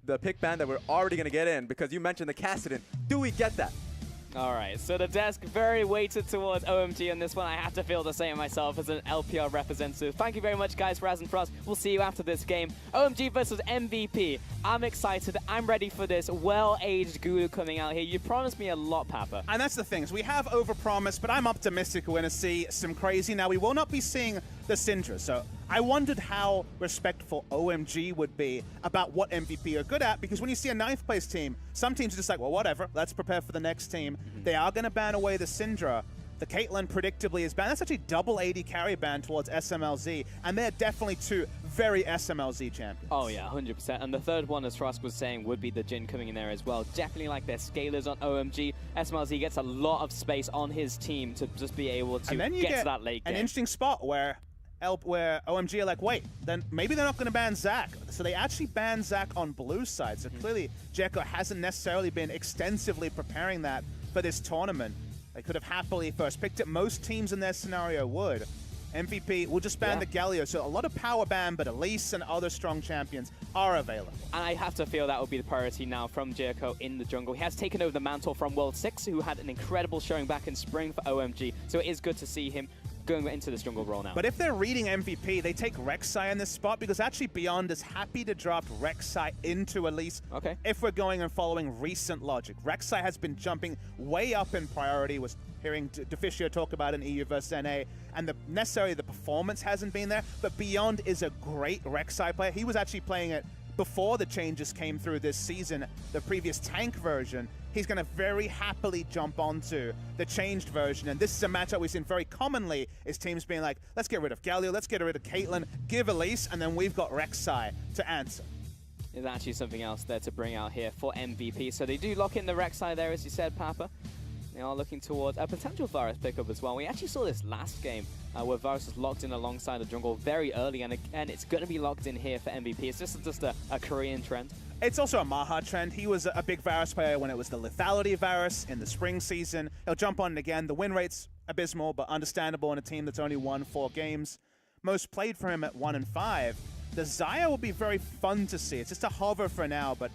the pick ban that we're already going to get in, because you mentioned the Kassadin. Do we get that? All right, so the desk very weighted towards OMG on this one. I have to feel the same myself as an LPL representative. Thank you very much, guys, for Raz and Frost. We'll see you after this game. OMG versus MVP. I'm excited. I'm ready for this well-aged guru coming out here. You promised me a lot, Papa. And that's the thing, is we have overpromised, but I'm optimistic we're going to see some crazy. Now, we will not be seeing the Syndra, so I wondered how respectful OMG would be about what MVP are good at, because when you see a 9th place team, some teams are just like, well, whatever, let's prepare for the next team. They are going to ban away the Syndra. The Caitlyn predictably is banned. That's actually double AD carry ban towards SMLZ, and they're definitely two very SMLZ champions. Oh yeah, 100%. And the third one, as Frost was saying, would be the Jhin coming in there as well. Definitely like their scalers on OMG. SMLZ gets a lot of space on his team to just be able to get to that late game. An interesting spot where OMG are like, wait, then maybe they're not going to ban Zac. So they actually banned Zac on blue side. So clearly, Jekko hasn't necessarily been extensively preparing that for this tournament. They could have happily first picked it. Most teams in their scenario would. MVP will just ban the Galio. So a lot of power ban, but Elise and other strong champions are available. And I have to feel that would be the priority now from Jericho in the jungle. He has taken over the mantle from World 6, who had an incredible showing back in spring for OMG. So it is good to see him going into this jungle role now. But if they're reading MVP, they take Rek'Sai in this spot, because actually Beyond is happy to drop Rek'Sai into Elise. Okay. If we're going and following recent logic. Rek'Sai has been jumping way up in priority. Was hearing Deficio talk about in EU versus NA, and necessarily the performance hasn't been there, but Beyond is a great Rek'Sai player. He was actually playing it before the changes came through this season, the previous tank version. He's going to very happily jump onto the changed version. And this is a matchup we've seen very commonly, is teams being like, let's get rid of Galio, let's get rid of Caitlyn, give Elise, and then we've got Rek'Sai to answer. There's actually something else there to bring out here for MVP. So they do lock in the Rek'Sai there, as you said, Papa. They are looking towards a potential Varus pickup as well. We actually saw this last game where Varus was locked in alongside the jungle very early, and it's going to be locked in here for MVP. It's just a Korean trend. It's also a Maha trend. He was a big Varus player when it was the lethality Varus in the spring season. He'll jump on it again. The win rate's abysmal, but understandable in a team that's only won 4 games. Most played for him at 1 and 5. The Xayah will be very fun to see. It's just a hover for now, but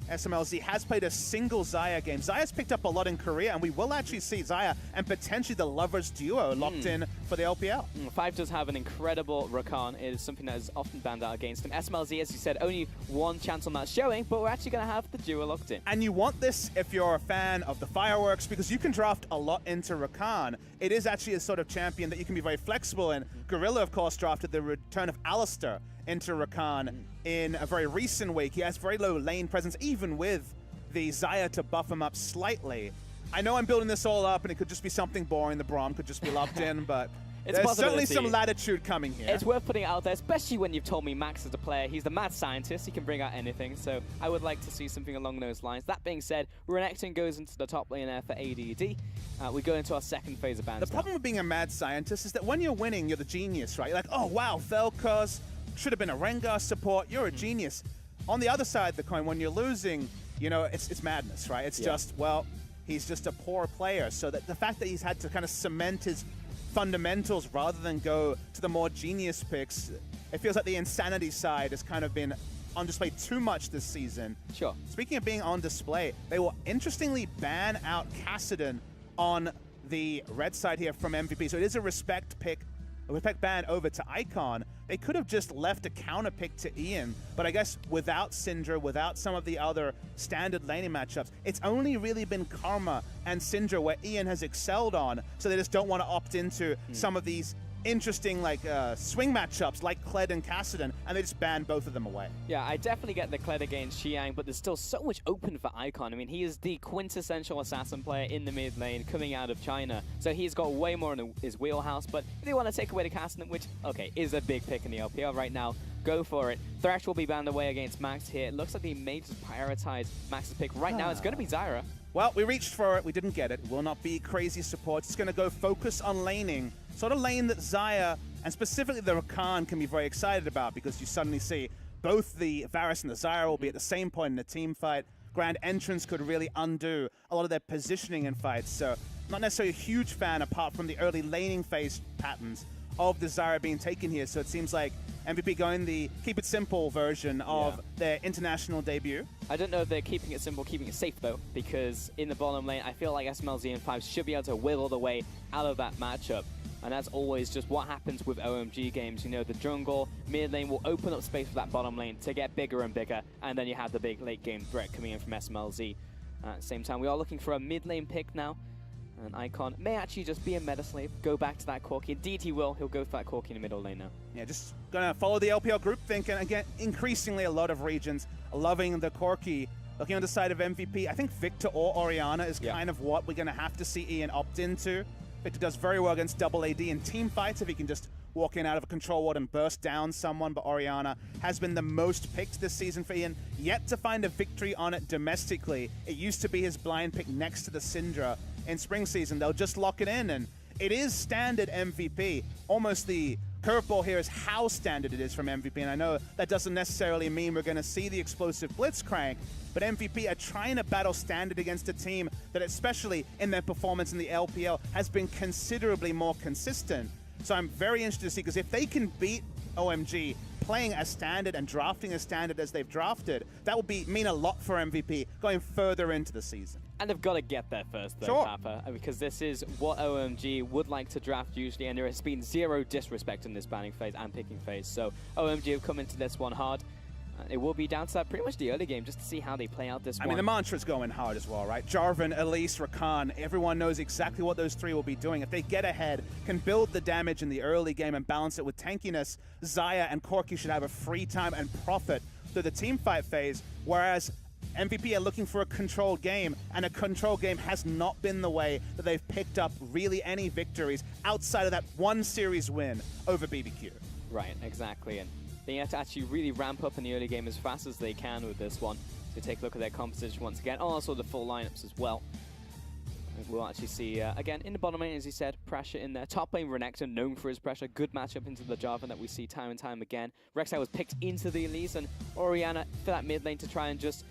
SMLZ has played a single Xayah game. Xayah's picked up a lot in Korea, and we will actually see Xayah and potentially the Lovers duo locked in for the LPL. 5 does have an incredible Rakan. It is something that is often banned out against him. SMLZ, as you said, only 1 chance on that showing, but we're actually going to have the duo locked in. And you want this if you're a fan of the fireworks, because you can draft a lot into Rakan. It is actually a sort of champion that you can be very flexible in. Gorilla, of course, drafted the return of Alistair into Rakan in a very recent week. He has very low lane presence, even with the Xayah to buff him up slightly. I know I'm building this all up, and it could just be something boring. The Braum could just be locked in, but there's certainly some latitude coming here. It's worth putting it out there, especially when you've told me Max is a player. He's the mad scientist. He can bring out anything, so I would like to see something along those lines. That being said, Renekton goes into the top lane there for ADD. We go into our second phase of bans. The problem with being a mad scientist is that when you're winning, you're the genius, right? You're like, oh, wow, Vel'Koz should have been a Rengar support. You're a genius. On the other side of the coin, when you're losing, you know, it's madness, right? It's just, well, he's just a poor player. So that the fact that he's had to kind of cement his fundamentals rather than go to the more genius picks, it feels like the insanity side has kind of been on display too much this season. Sure. Speaking of being on display, they will interestingly ban out Kassadin on the red side here from MVP. So it is a respect pick. A respect ban over to Icon. They could have just left a counter pick to Ian, but I guess without Syndra, without some of the other standard laning matchups, it's only really been Karma and Syndra where Ian has excelled on, so they just don't want to opt into some of these interesting swing matchups like Kled and Kassadin, and they just ban both of them away. Yeah, I definitely get the Kled against Xiang, but there's still so much open for Icon. I mean, he is the quintessential assassin player in the mid lane coming out of China, so he's got way more in his wheelhouse, but if they want to take away the Kassadin, which, okay, is a big pick in the LPL right now, go for it. Thresh will be banned away against Max here. It looks like they may just prioritize Max's pick. Right now, it's going to be Zyra. Well, we reached for it. We didn't get it. Will not be crazy support. It's going to go focus on laning. Sort of lane that Xayah, and specifically the Rakan, can be very excited about, because you suddenly see both the Varus and the Zyra will be at the same point in a team fight. Grand Entrance could really undo a lot of their positioning in fights. So not necessarily a huge fan, apart from the early laning phase patterns, of the Zyra being taken here. So it seems like MVP going the keep it simple version of their international debut. I don't know if they're keeping it simple, keeping it safe though, because in the bottom lane, I feel like SMLZ and 5 should be able to wiggle the way out of that matchup. And that's always just what happens with OMG games. You know, the jungle, mid lane will open up space for that bottom lane to get bigger and bigger, and then you have the big late game threat coming in from SMLZ. At the same time, we are looking for a mid lane pick now. And Icon may actually just be a meta slave, go back to that Corki. Indeed he will, he'll go for that Corki in the middle lane now. Yeah, just gonna follow the LPL group think, and again, increasingly a lot of regions loving the Corki. Looking on the side of MVP, I think Victor or Orianna is kind of what we're gonna have to see Ian opt into. Victor does very well against double AD in team fights if he can just walk in out of a control ward and burst down someone, but Orianna has been the most picked this season for Ian, yet to find a victory on it domestically. It used to be his blind pick next to the Syndra in spring season. They'll just lock it in, and it is standard MVP. Almost the curveball here is how standard it is from MVP, and I know that doesn't necessarily mean we're going to see the explosive blitzcrank, but MVP are trying to battle standard against a team that, especially in their performance in the LPL, has been considerably more consistent. So I'm very interested to see, because if they can beat OMG playing as standard and drafting as standard as they've drafted, that would mean a lot for MVP going further into the season. And they've got to get there first, though, Papa, because this is what OMG would like to draft usually, and there has been zero disrespect in this banning phase and picking phase. So OMG have come into this one hard. It will be down to that pretty much the early game just to see how they play out this one. I mean, the mantra's going hard as well, right? Jarvan, Elise, Rakan, everyone knows exactly what those three will be doing. If they get ahead, can build the damage in the early game and balance it with tankiness, Xayah and Corki should have a free time and profit through the teamfight phase, whereas MVP are looking for a controlled game, and a controlled game has not been the way that they've picked up really any victories outside of that one series win over BBQ. Right, exactly. And they have to actually really ramp up in the early game as fast as they can with this one. So take a look at their composition once again. Oh, also the full lineups as well. We'll actually see, again, in the bottom lane, as he said, pressure in there. Top lane, Renekton, known for his pressure. Good matchup into the Jarvan that we see time and time again. Rek'Sai was picked into the Elise, and Orianna for that mid lane to try and just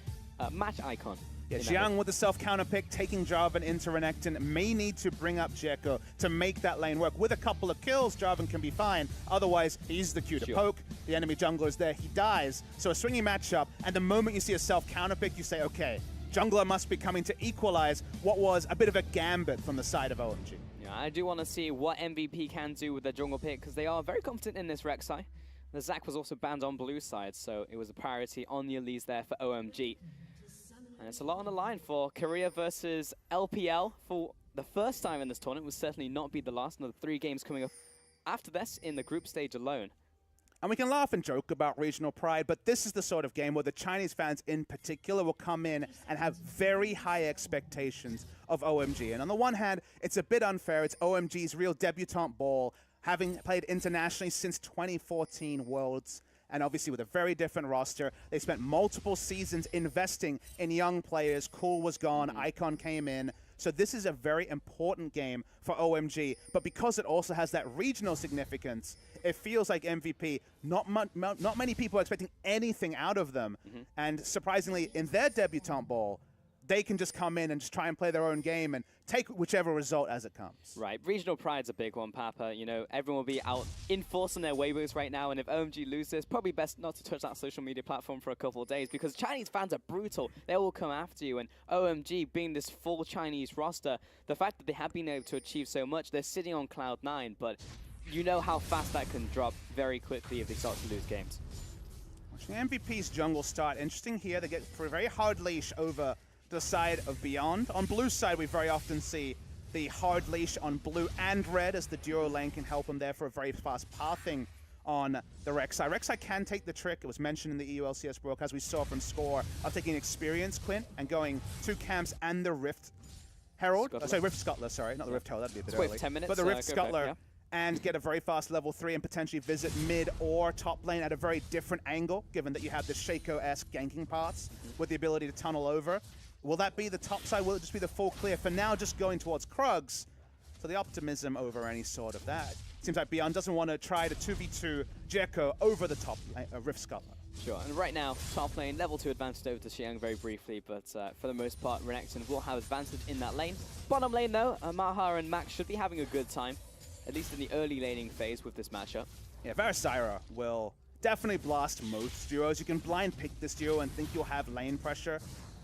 match Icon. Yeah, Xiang with the self-counter pick, taking Jarvan into Renekton, may need to bring up Jekko to make that lane work. With a couple of kills, Jarvan can be fine. Otherwise, he's the cue to poke. The enemy jungler is there, he dies. So a swinging matchup, and the moment you see a self-counter pick, you say, okay, jungler must be coming to equalize what was a bit of a gambit from the side of OMG. Yeah, I do want to see what MVP can do with their jungle pick, because they are very confident in this Rek'Sai. The Zac was also banned on blue side, so it was a priority on the Elise there for OMG. And it's a lot on the line for Korea versus LPL for the first time in this tournament. Will certainly not be the last. Another 3 games coming up after this in the group stage alone. And we can laugh and joke about regional pride, but this is the sort of game where the Chinese fans in particular will come in and have very high expectations of OMG. And on the one hand, it's a bit unfair. It's OMG's real debutante ball, having played internationally since 2014 Worlds. And obviously with a very different roster. They spent multiple seasons investing in young players. Cool was gone, Icon came in. So this is a very important game for OMG. But because it also has that regional significance, it feels like MVP, not many people are expecting anything out of them. And surprisingly, in their debutante ball, they can just come in and just try and play their own game and take whichever result as it comes. Right, regional pride's a big one, Papa. You know, everyone will be out enforcing their Weibos right now, and if OMG loses, probably best not to touch that social media platform for a couple of days, because Chinese fans are brutal. They will come after you, and OMG being this full Chinese roster, the fact that they have been able to achieve so much, they're sitting on cloud 9, but you know how fast that can drop very quickly if they start to lose games. Watching MVP's jungle start, interesting here, they get for a very hard leash over the side of Beyond. On blue side, we very often see the hard leash on blue and red as the duo lane can help them there for a very fast pathing on the Rek'Sai. Rek'Sai can take the trick. It was mentioned in the EU LCS World, as we saw from Score, of taking experience, Quint, and going 2 camps and the Rift Herald. Oh, sorry, Rift Scuttler, sorry. Not the Rift Herald, that'd be a bit early. Wait 10 minutes. But the Rift Scuttler. And get a very fast level 3 and potentially visit mid or top lane at a very different angle, given that you have the Shaco-esque ganking paths with the ability to tunnel over. Will that be the top side? Will it just be the full clear? For now, just going towards Krugs. So the optimism over any sort of that. Seems like Beyond doesn't want to try to 2v2 Jekko over the top Rift Scuttler. Sure, and right now, top lane, level 2 advantage over to Xiang very briefly, but for the most part, Renekton will have advantage in that lane. Bottom lane though, Maha and Max should be having a good time, at least in the early laning phase with this matchup. Yeah, Varysira will definitely blast most duos. You can blind pick this duo and think you'll have lane pressure,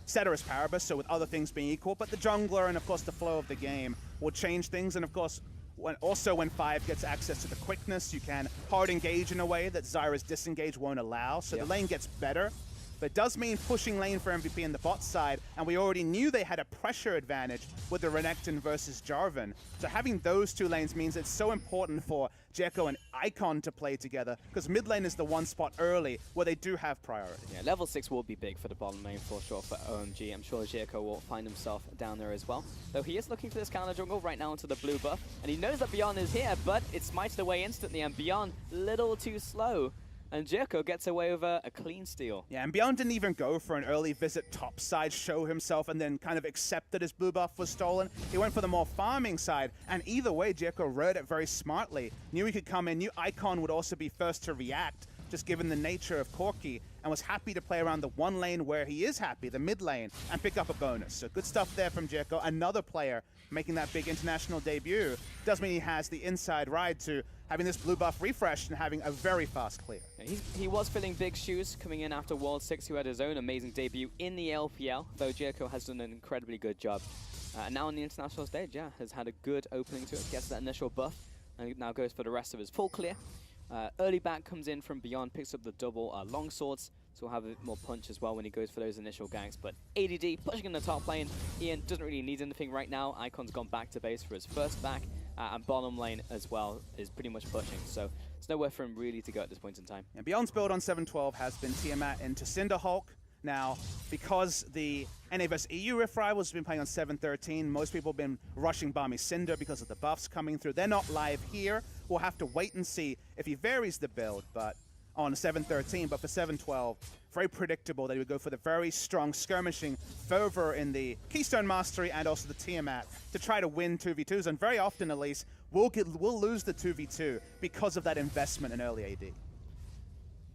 ceteris paribus, so with other things being equal, but the jungler and of course the flow of the game will change things, and of course when 5 gets access to the quickness, you can hard engage in a way that Zyra's disengage won't allow, so the lane gets better. But it does mean pushing lane for MVP in the bot side, and we already knew they had a pressure advantage with the Renekton versus Jarvan. So having those two lanes means it's so important for Jericho and Icon to play together, because mid lane is the one spot early where they do have priority. Yeah, level 6 will be big for the bottom lane for sure for OMG. I'm sure Jericho will find himself down there as well. Though he is looking for this counter jungle right now into the blue buff, and he knows that Beyond is here, but it smites away instantly, and Beyond little too slow. And Jericho gets away with a clean steal. Yeah, and Beyond didn't even go for an early visit topside, show himself, and then kind of accept that his blue buff was stolen. He went for the more farming side, and either way, Jericho read it very smartly. Knew he could come in, knew Icon would also be first to react, just given the nature of Corki, and was happy to play around the one lane where he is happy, the mid lane, and pick up a bonus. So good stuff there from Jericho. Another player making that big international debut. Does mean he has the inside ride to having this blue buff refreshed and having a very fast clear. Yeah, he was filling big shoes coming in after World 6, who had his own amazing debut in the LPL, though Jericho has done an incredibly good job. And now on the international stage, yeah, has had a good opening to it, gets that initial buff, and now goes for the rest of his full clear. Early back comes in from Beyond, picks up the double long swords, so he'll have a bit more punch as well when he goes for those initial ganks. But ADD pushing in the top lane. Ian doesn't really need anything right now. Icon's gone back to base for his first back, and bottom lane as well is pretty much pushing. So there's nowhere for him really to go at this point in time. And Beyond's build on 7-12 has been Tiamat into Cinderhulk. Now, because the NA vs EU Rift Rivals has been playing on 7-13, most people have been rushing Barmy Cinder because of the buffs coming through. They're not live here. We'll have to wait and see if he varies the build, but on 7-13, but for 7-12, very predictable that he would go for the very strong skirmishing fervor in the Keystone Mastery and also the Tiamat to try to win 2v2s, and very often at least, we'll lose the 2v2 because of that investment in early AD.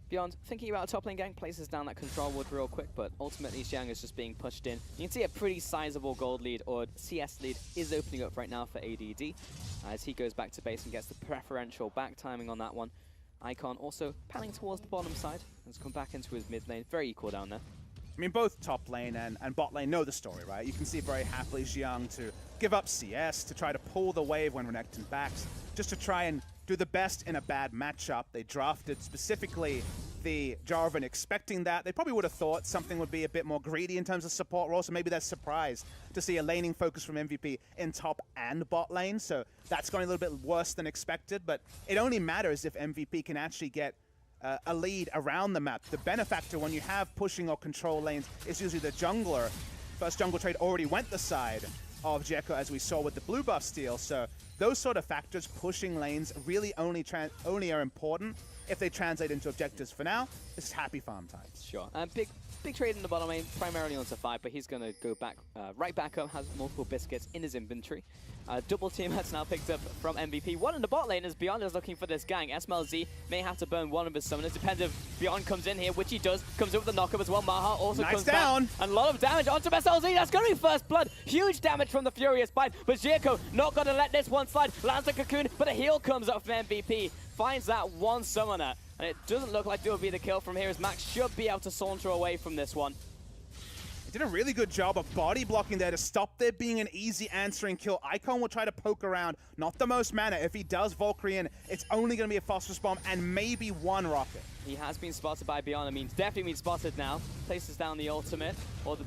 Beyond, thinking about a top lane gank, places down that control ward real quick, but ultimately Xiang is just being pushed in. You can see a pretty sizable gold lead, or CS lead, is opening up right now for ADD, as he goes back to base and gets the preferential back timing on that one. Icon also panning towards the bottom side, has come back into his mid lane, very equal down there. I mean, both top lane and bot lane know the story, right? You can see very happily Xiang to give up CS, to try to pull the wave when Renekton backs, just to try and do the best in a bad matchup. They drafted specifically the Jarvan expecting that. They probably would have thought something would be a bit more greedy in terms of support role, so maybe they're surprised to see a laning focus from MVP in top and bot lane, so that's going a little bit worse than expected, but it only matters if MVP can actually get a lead around the map. The benefactor when you have pushing or control lanes is usually the jungler. First jungle trade already went the side of Jericho, as we saw with the blue buff steal, so those sort of factors, pushing lanes, really only are important if they translate into objectives. For now, it's happy farm times. Sure. Big trade in the bottom lane, primarily onto 5, but he's going to go back right back up, has multiple biscuits in his inventory. Double team has now picked up from MVP. One in the bot lane as Beyond is looking for this gang. SMLZ may have to burn one of his summoners, depends if Beyond comes in here, which he does, comes in with the knockup as well. Maha also comes down. Back. And a lot of damage onto SMLZ. That's going to be first blood. Huge damage from the Furious Bite, but Jericho not going to let this one slide. Lands the cocoon, but a heal comes up from MVP. Finds that one summoner, and it doesn't look like it will be the kill from here, as Max should be able to saunter away from this one. He did a really good job of body blocking there to stop there being an easy answering kill. Icon will try to poke around, not the most mana. If he does Valkyrie in, it's only going to be a phosphorus bomb and maybe one rocket. He has been spotted by Beyond. I mean, definitely been spotted now. Places down the ultimate, or the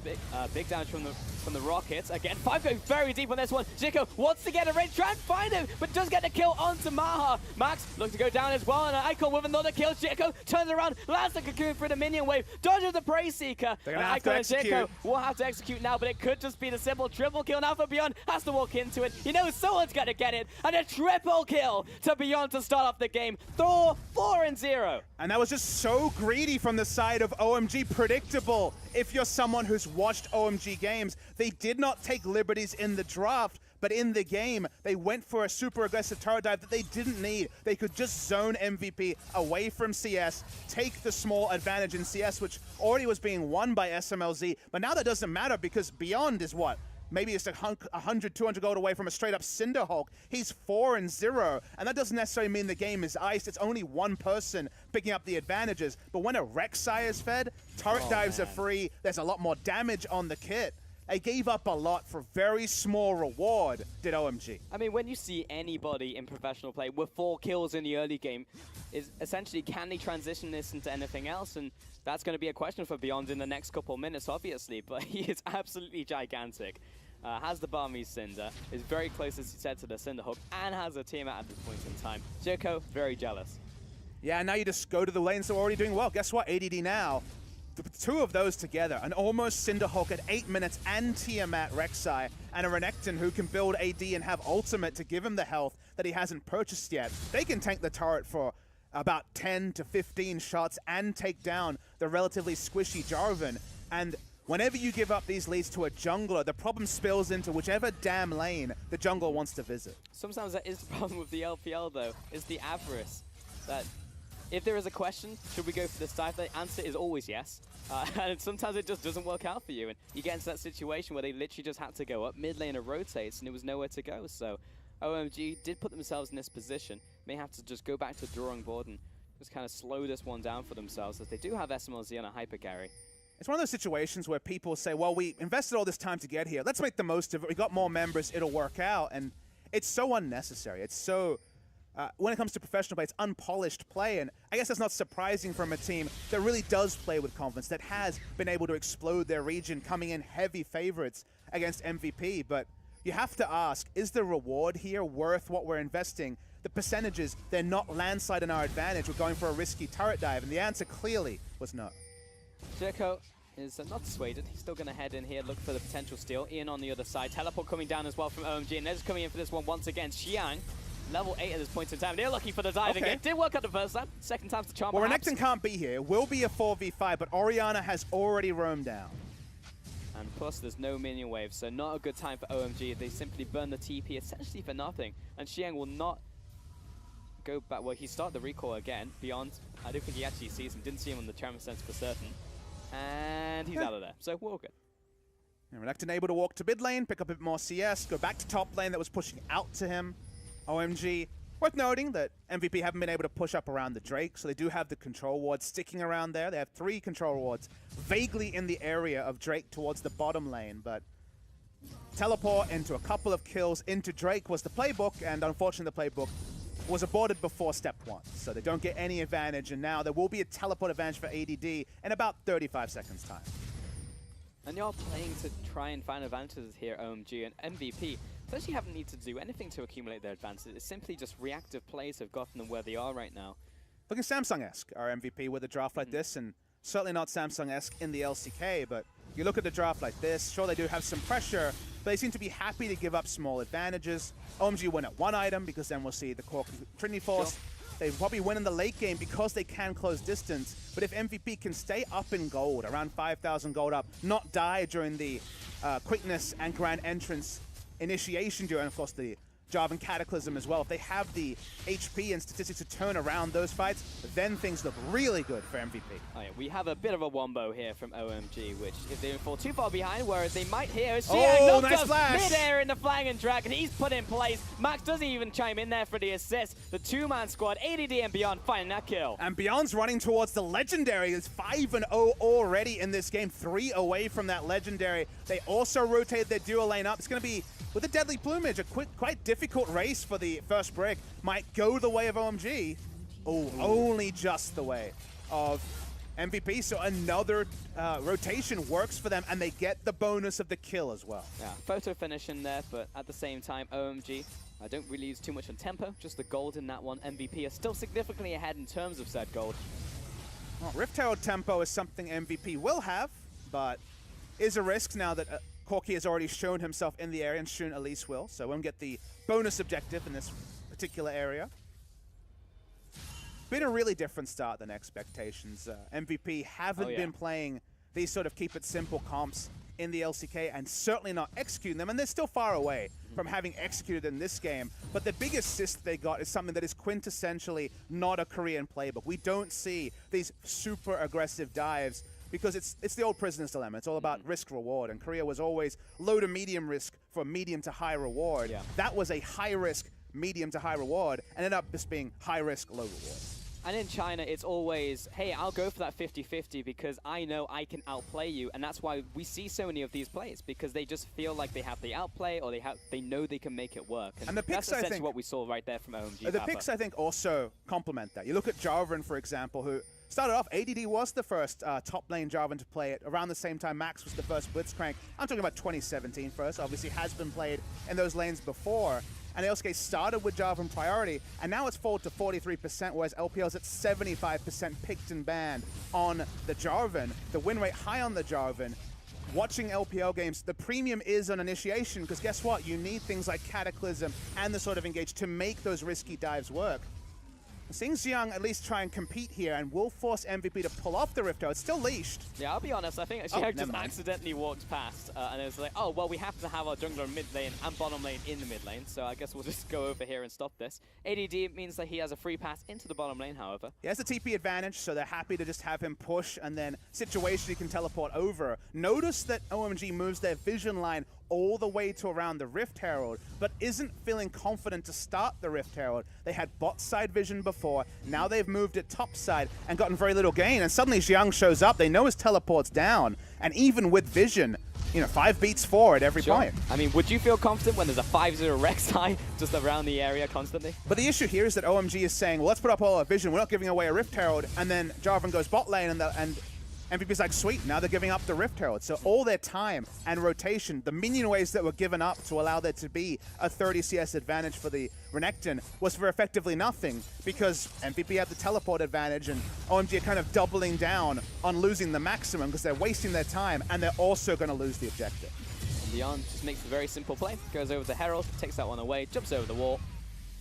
big damage from the rockets. Again, 5 going very deep on this one. Jericho wants to get a red, try and find him, but does get the kill onto Maha. Max looks to go down as well, and Icon with another kill. Jericho turns around, lands the cocoon through the minion wave, dodges the Prey Seeker. They're gonna have to execute. Jericho will have to execute now, but it could just be the simple triple kill now for Beyond. Has to walk into it. You know someone's gonna get it, and a triple kill to Beyond to start off the game. Thor 4-0. And that was just so greedy from the side of OMG. Predictable. If you're someone who's watched OMG games, they did not take liberties in the draft, but in the game, they went for a super aggressive turret dive that they didn't need. They could just zone MVP away from CS, take the small advantage in CS, which already was being won by SMLZ, but now that doesn't matter because Beyond is what? maybe it's 100, 200 gold away from a straight-up Cinderhulk. He's 4-0, and that doesn't necessarily mean the game is iced. It's only one person picking up the advantages. But when a Rek'Sai is fed, turret dives are free. There's a lot more damage on the kit. They gave up a lot for very small reward, did OMG. I mean, when you see anybody in professional play with 4 kills in the early game, is essentially, can they transition this into anything else? And that's going to be a question for Beyond in the next couple of minutes, obviously. But he is absolutely gigantic. Has the Barmy Cinder, is very close, as you said, to the Cinderhook, and has a team at this point in time. Joko, very jealous. Yeah, now you just go to the lanes that are already doing well. Guess what? ADD now. The 2 of those together, an almost Cinderhulk at 8 minutes and Tiamat Rek'Sai, and a Renekton who can build AD and have ultimate to give him the health that he hasn't purchased yet. They can tank the turret for about 10 to 15 shots and take down the relatively squishy Jarvan. And whenever you give up these leads to a jungler, the problem spills into whichever damn lane the jungler wants to visit. Sometimes that is the problem with the LPL, though, is the avarice. That if there is a question, should we go for this dive? The answer is always yes. And sometimes it just doesn't work out for you. And you get into that situation where they literally just had to go up. Mid laner rotates and it was nowhere to go. So OMG did put themselves in this position. May have to just go back to the drawing board and just kind of slow this one down for themselves, as they do have SMLZ on a hyper carry. It's one of those situations where people say, well, we invested all this time to get here. Let's make the most of it. We got more members. It'll work out. And it's so unnecessary. It's so... when it comes to professional play, it's unpolished play, and I guess that's not surprising from a team that really does play with confidence, that has been able to explode their region, coming in heavy favorites against MVP. But you have to ask, is the reward here worth what we're investing? The percentages, they're not landslide in our advantage. We're going for a risky turret dive, and the answer clearly was no. Jericho is not dissuaded. He's still going to head in here, look for the potential steal. Ian on the other side. Teleport coming down as well from OMG, and they're just coming in for this one once again. Xiang, level 8 at this point in time. They're looking for the dive again. Did work out the first time. Second time's the charm. Well, Renekton can't be here. It will be a 4v5, but Orianna has already roamed down. And plus, there's no minion wave, so not a good time for OMG. They simply burn the TP essentially for nothing. And Xiang will not go back. Well, he started the recall again. Beyond, I don't think he actually sees him. Didn't see him on the Tremor Sense for certain. And he's out of there. So we're all good. And Renekton able to walk to mid lane, pick up a bit more CS, go back to top lane that was pushing out to him. OMG, worth noting that MVP haven't been able to push up around the Drake, so they do have the control ward sticking around there. They have 3 control wards vaguely in the area of Drake towards the bottom lane, but teleport into a couple of kills into Drake was the playbook, and unfortunately the playbook was aborted before step 1, so they don't get any advantage, and now there will be a teleport advantage for ADD in about 35 seconds time. And you're playing to try and find advantages here, OMG, and MVP essentially haven't needed to do anything to accumulate their advantages. It's simply just reactive plays have gotten them where they are right now. Looking Samsung-esque, our MVP with a draft like this, and certainly not Samsung-esque in the LCK, but you look at the draft like this, sure they do have some pressure, but they seem to be happy to give up small advantages. OMG win at 1 item, because then we'll see the core Trinity Force. Sure. They probably win in the late game because they can close distance, but if MVP can stay up in gold, around 5,000 gold up, not die during the quickness and grand entrance initiation during, of course, the Jarvan Cataclysm as well. If they have the HP and statistics to turn around those fights, then things look really good for MVP. Oh yeah, we have a bit of a wombo here from OMG, which if they fall too far behind, whereas they might here, nice flash! Mid-air in the Flying Dragon, he's put in place. Max doesn't even chime in there for the assist. The 2-man squad, ADD and Beyond, finding that kill. And Beyond's running towards the Legendary. It's 5-0 already in this game, 3 away from that Legendary. They also rotate their duo lane up. It's going to be, with a Deadly Plumage, a quite difficult race for the first brick. Might go the way of OMG. Oh, only just the way of MVP. So another rotation works for them, and they get the bonus of the kill as well. Yeah, photo finish in there, but at the same time, OMG, I don't really use too much on tempo, just the gold in that one. MVP are still significantly ahead in terms of said gold. Well, Rift Herald tempo is something MVP will have, but is a risk now that Corki has already shown himself in the area, and soon Elise will, so won't get the bonus objective in this particular area. Been a really different start than expectations. MVP haven't been playing these sort of keep it simple comps in the LCK, and certainly not executing them, and they're still far away from having executed in this game. But the big assist they got is something that is quintessentially not a Korean playbook. We don't see these super aggressive dives because it's the old prisoner's dilemma. It's all about risk-reward, and Korea was always low to medium risk for medium to high reward. Yeah. That was a high risk, medium to high reward, and ended up just being high risk, low reward. And in China, it's always, hey, I'll go for that 50-50 because I know I can outplay you. And that's why we see so many of these plays, because they just feel like they have the outplay, or they know they can make it work. And the picks, that's essentially what we saw right there from OMG. The picks, I think, also complement that. You look at Jarvan, for example, who started off, ADD was the first top lane Jarvan to play it. Around the same time, Max was the first Blitzcrank. I'm talking about 2017 first. Obviously, has been played in those lanes before. And LCK started with Jarvan priority, and now it's fallen to 43%, whereas LPL's at 75% picked and banned on the Jarvan. The win rate high on the Jarvan. Watching LPL games, the premium is on initiation, because guess what? You need things like Cataclysm and the sort of engage to make those risky dives work. Seeing Xiang at least try and compete here and will force MVP to pull off the Rift Herald. It's still leashed. Yeah, I'll be honest, I think Xiang just accidentally walked past and it was like, oh, well, we have to have our jungler in mid lane and bottom lane in the mid lane, so I guess we'll just go over here and stop this. ADD means that he has a free pass into the bottom lane, however. He has the TP advantage, so they're happy to just have him push, and then situationally can teleport over. Notice that OMG moves their vision line all the way to around the Rift Herald, but isn't feeling confident to start the Rift Herald. They had bot side vision before, now they've moved it top side and gotten very little gain, and suddenly Xiang shows up, they know his teleport's down, and even with vision, you know, 5 beats forward every point. I mean, would you feel confident when there's a 5-0 Rek'Sai just around the area constantly? But the issue here is that OMG is saying, well, let's put up all our vision, we're not giving away a Rift Herald, and then Jarvan goes bot lane, and MVP's like, sweet, now they're giving up the Rift Herald. So all their time and rotation, the minion waves that were given up to allow there to be a 30 CS advantage for the Renekton was for effectively nothing, because MVP had the teleport advantage, and OMG are kind of doubling down on losing the maximum because they're wasting their time, and they're also going to lose the objective. Leon just makes a very simple play, goes over the Herald, takes that one away, jumps over the wall,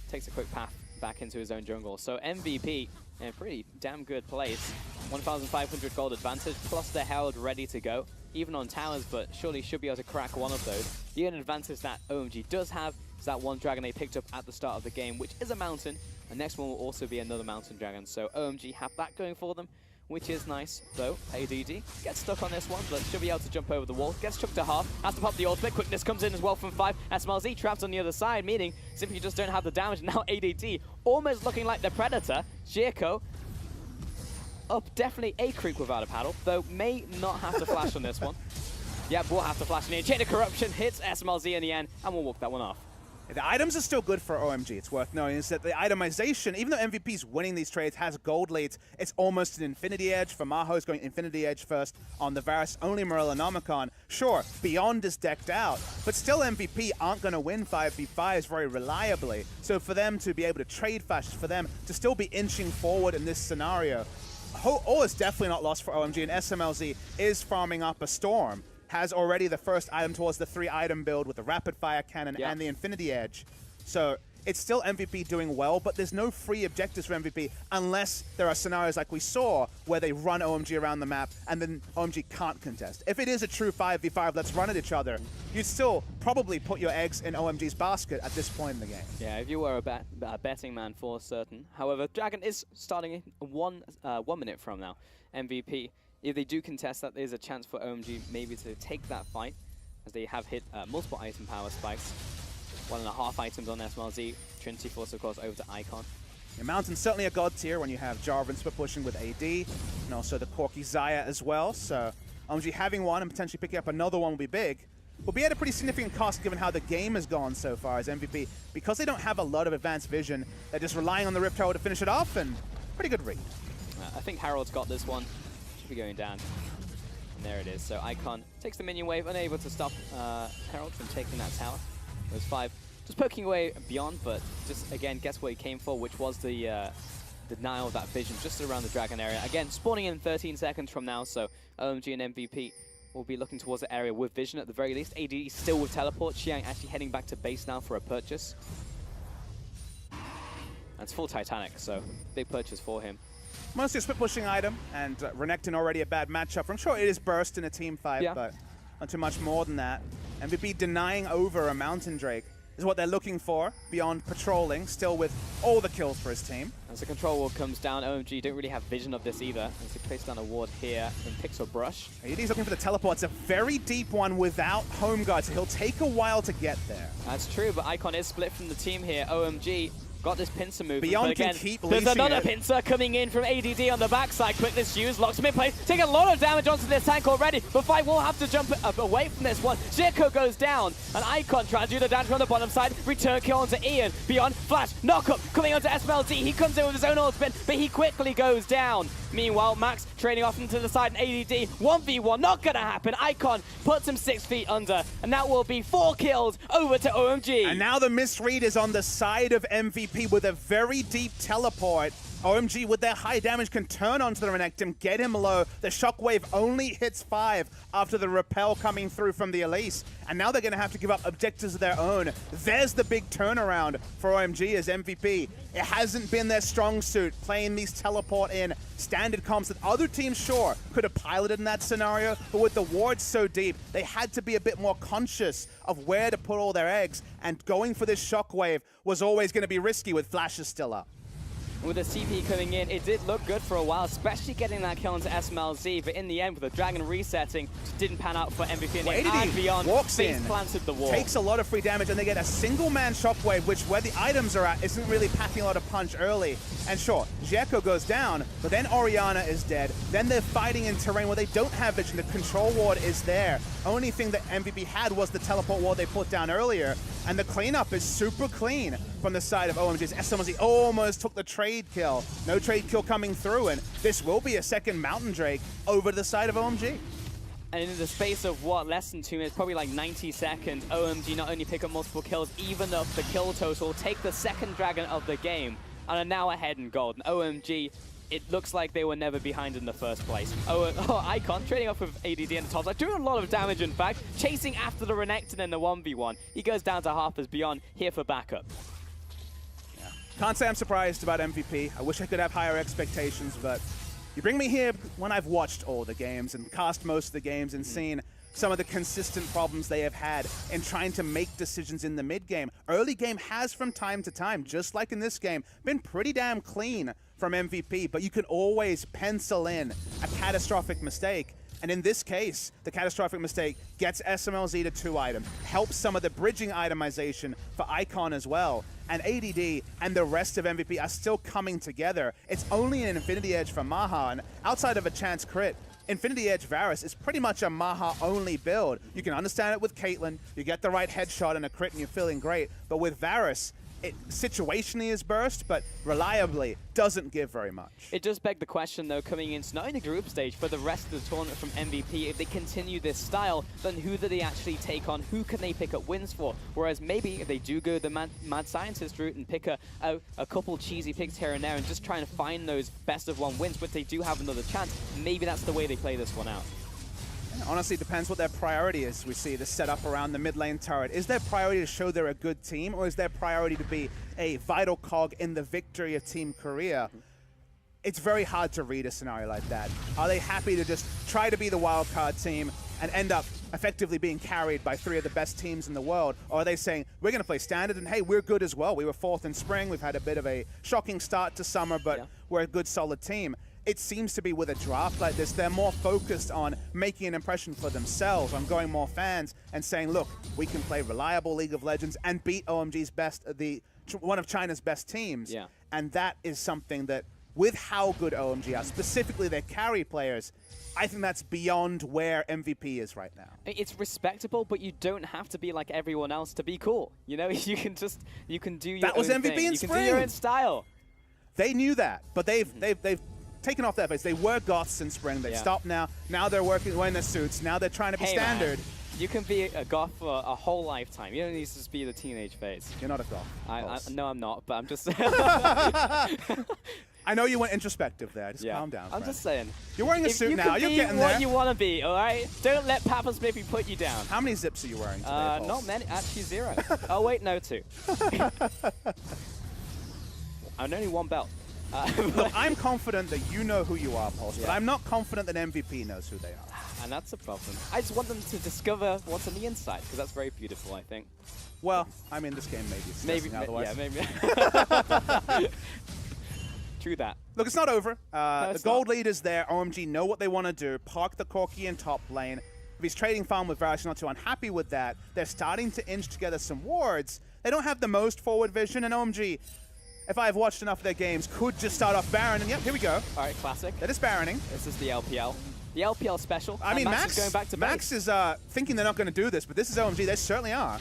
takes a quick path back into his own jungle. So MVP in a pretty damn good place. 1,500 gold advantage, plus the Herald ready to go, even on towers, but surely should be able to crack one of those. The only advantage that OMG does have is that one dragon they picked up at the start of the game, which is a mountain. The next one will also be another mountain dragon, so OMG have that going for them, which is nice, though. ADD gets stuck on this one, but should be able to jump over the wall. Gets chucked to half, has to pop the ultimate. Quickness comes in as well from 5. SMLZ trapped on the other side, meaning simply just don't have the damage. Now ADD almost looking like the Predator. Jirko up definitely a creep without a paddle, though may not have to flash on this one. Yeah, will have to flash in here. Chain of Corruption hits SMLZ in the end, and we'll walk that one off. The items are still good for OMG, it's worth noting, is that the itemization, even though MVP's winning these trades, has gold leads, it's almost an Infinity Edge. For Maho's going Infinity Edge first on the Varus, only Morellonomicon. Sure, Beyond is decked out, but still MVP aren't going to win 5v5s very reliably. So for them to be able to trade flashes, for them to still be inching forward in this scenario, all is definitely not lost for OMG, and SMLZ is farming up a Storm. Has already the first item towards the 3-item build with the Rapid Fire Cannon and the Infinity Edge. So it's still MVP doing well, but there's no free objectives for MVP unless there are scenarios like we saw where they run OMG around the map and then OMG can't contest. If it is a true 5v5, let's run at each other, you'd still probably put your eggs in OMG's basket at this point in the game. Yeah, if you were a betting man for certain. However, Dragon is starting 1 minute from now. MVP. If they do contest that, there's a chance for OMG maybe to take that fight, as they have hit multiple item power spikes. 1.5 items on SMLZ. Trinity Force, of course, over to Icon. Yeah, Mountain's certainly a god tier when you have Jarvan split pushing with AD, and also the Corki Xayah as well. So OMG having one and potentially picking up another one will be big. Will be at a pretty significant cost given how the game has gone so far as MVP. Because they don't have a lot of advanced vision, they're just relying on the Rift Herald to finish it off, and pretty good read. I think Harold's got this one. Be going down, and there it is. So Icon takes the minion wave, unable to stop Herald from taking that tower. It was 5, just poking away Beyond, but just again gets what he came for, which was the denial of that vision just around the dragon area. Again, spawning in 13 seconds from now, so OMG and MVP will be looking towards the area with vision at the very least. AD still with teleport. Xiang actually heading back to base now for a purchase. That's full Titanic, so big purchase for him. Mostly a split pushing item, and Renekton already a bad matchup. I'm sure it is burst in a team fight, but not too much more than that. MVP denying over a Mountain Drake. is what they're looking for. Beyond patrolling, still with all the kills for his team. As the control ward comes down, OMG don't really have vision of this either. As he places down a ward here and picks a brush. He's looking for the teleport. It's a very deep one without home guard, so he'll take a while to get there. That's true, but Icon is split from the team here. OMG got this pincer move. Beyond again, can keep there's leashing another it. pincer coming in from ADD on the backside. Quickness used, locks him in place. Take a lot of damage onto this tank already, but Fight will have to jump away from this one. Jericho goes down, and Icon tries to do the damage from the bottom side. Return kill onto Ian. Beyond, flash, knock up, coming onto SMLZ. He comes in with his own ult spin, but he quickly goes down. Meanwhile, Max trading off into the side, and ADD, 1v1, not gonna happen. Icon puts him 6 feet under, and that will be 4 kills over to OMG. And now the misread is on the side of MVP with a very deep teleport. OMG with their high damage can turn onto the Renekton, get him low. The shockwave only hits 5 after the repel coming through from the Elise. And now they're going to have to give up objectives of their own. There's the big turnaround for OMG as MVP. It hasn't been their strong suit, playing these teleport in standard comps that other teams, sure, could have piloted in that scenario. But with the wards so deep, they had to be a bit more conscious of where to put all their eggs. And going for this shockwave was always going to be risky with flashes still up. With the CP coming in, it did look good for a while, especially getting that kill into SMLZ, but in the end, with the Dragon resetting, just didn't pan out for MVP. And Beyond walks in, planted the wall. Takes a lot of free damage, and they get a single-man shockwave, which where the items are at isn't really packing a lot of punch early. And sure, Jericho goes down, but then Orianna is dead. Then they're fighting in terrain where they don't have vision. The control ward is there. Only thing that MVP had was the teleport ward they put down earlier, and the cleanup is super clean from the side of OMG's. SMLZ almost took the trade kill. No trade kill coming through, and this will be a second Mountain Drake over to the side of OMG. And in the space of, what, less than 2 minutes, probably like 90 seconds, OMG not only pick up multiple kills, even up the kill total, take the second Dragon of the game, and are now ahead in gold. And OMG, it looks like they were never behind in the first place. Icon trading off with ADD in the top side, doing a lot of damage in fact, chasing after the Renekton in the 1v1. He goes down to half as Beyond, here for backup. Can't say I'm surprised about MVP. I wish I could have higher expectations, but you bring me here when I've watched all the games and cast most of the games and seen some of the consistent problems they have had in trying to make decisions in the mid game. Early game has from time to time, just like in this game, been pretty damn clean from MVP, but you can always pencil in a catastrophic mistake. And in this case, the catastrophic mistake gets SMLZ to 2 items, helps some of the bridging itemization for Icon as well. And ADD and the rest of MVP are still coming together. It's only an Infinity Edge for Maha, and outside of a chance crit, Infinity Edge Varus is pretty much a Maha-only build. You can understand it with Caitlyn, you get the right headshot and a crit and you're feeling great. But with Varus, it situationally is burst, but reliably doesn't give very much. It does beg the question, though, coming into not only the group stage, but the rest of the tournament from MVP, if they continue this style, then who do they actually take on? Who can they pick up wins for? Whereas maybe if they do go the mad scientist route and pick a couple cheesy picks here and there and just trying to find those best-of-1 wins, but they do have another chance, maybe that's the way they play this one out. Honestly, it depends what their priority is. We see the setup around the mid lane turret. Is their priority to show they're a good team, or is their priority to be a vital cog in the victory of Team Korea? It's very hard to read a scenario like that. Are they happy to just try to be the wildcard team and end up effectively being carried by 3 of the best teams in the world? Or are they saying, we're going to play standard and hey, we're good as well. We were 4th in spring. We've had a bit of a shocking start to summer, but we're a good solid team. It seems to be with a draft like this, they're more focused on making an impression for themselves, on going more fans and saying, look, we can play reliable League of Legends and beat OMG's best, one of China's best teams. Yeah. And that is something that, with how good OMG are, specifically their carry players, I think that's beyond where MVP is right now. It's respectable, but you don't have to be like everyone else to be cool. You know, you can do your own thing. That was MVP in spring. You can do your own style. They knew that, but they've taken off that face. They were goths in spring. They stopped now. Now they're wearing their suits. Now they're trying to be standard. Man, you can be a goth for a whole lifetime. You don't need to just be the teenage phase. You're not a goth. No, I'm not, but I'm just saying. I know you went introspective there. Just calm down, I'm just saying. You're wearing a suit now. You're getting there. What you want to be, all right? Don't let Papa Smithy put you down. How many zips are you wearing today, not many. Actually, 0. Oh, wait, no, 2. I'm only 1 belt. Look, I'm confident that you know who you are, Pulse, but I'm not confident that MVP knows who they are. And that's a problem. I just want them to discover what's on the inside, because that's very beautiful, I think. Well, I mean, this game may be stressing otherwise. Yeah, maybe. True that. Look, it's not over. The gold not. lead is there. OMG know what they want to do. Park the Corki in top lane. If he's trading farm with Varus, not too unhappy with that. They're starting to inch together some wards. They don't have the most forward vision, and OMG, if I've watched enough of their games, could just start off Baron, and yep, here we go. All right, classic. That is Baroning. This is the LPL. The LPL special. I mean, Max is going back to Max base. is thinking they're not going to do this, but this is OMG. They certainly are.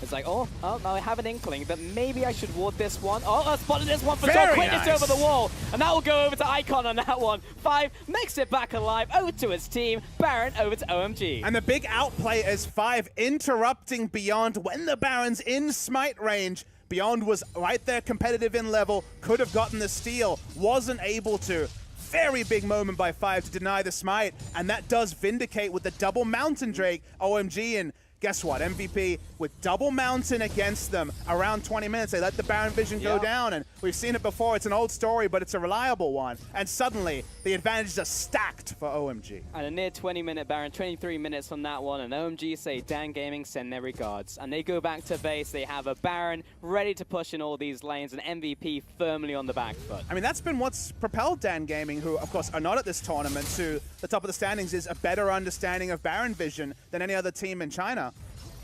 It's like, oh, I have an inkling that maybe I should ward this one. Oh, I spotted this one for Very sure. Quickness nice. over the wall. And that will go over to Icon on that one. 5 makes it back alive. Over to his team. Baron over to OMG. And the big outplay is 5 interrupting Beyond when the Baron's in smite range. Beyond was right there, competitive in level, could have gotten the steal, wasn't able to. Very big moment by 5 to deny the smite, and that does vindicate with the double Mountain Drake. OMG, and guess what? MVP with double Mountain against them. Around 20 minutes, they let the Baron vision go down, and we've seen it before. It's an old story, but it's a reliable one. And suddenly, the advantages are stacked for OMG. And a near 20-minute Baron, 23 minutes on that one, and OMG say, Dan Gaming, send their regards. And they go back to base. They have a Baron ready to push in all these lanes, and MVP firmly on the back foot. I mean, that's been what's propelled Dan Gaming, who, of course, are not at this tournament, to the top of the standings, is a better understanding of Baron vision than any other team in China.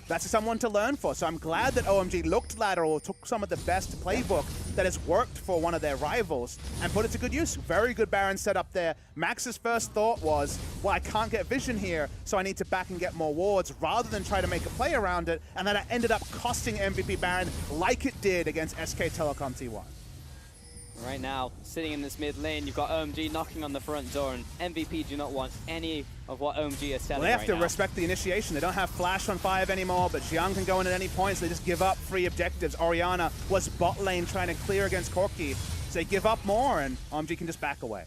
That's someone to learn for. So I'm glad that OMG looked lateral, took some of the best playbook that has worked for one of their rivals and put it to good use. Very good Baron setup there. Max's first thought was, well, I can't get vision here, so I need to back and get more wards rather than try to make a play around it. And then it ended up costing MVP Baron like it did against SK Telecom T1. Right now, sitting in this mid lane, you've got OMG knocking on the front door, and MVP do not want any of what OMG is selling. Well, they have right to now. Respect the initiation. They don't have Flash on 5 anymore, but Xiang can go in at any point, so they just give up free objectives. Orianna was bot lane trying to clear against Corki, so they give up more, and OMG can just back away.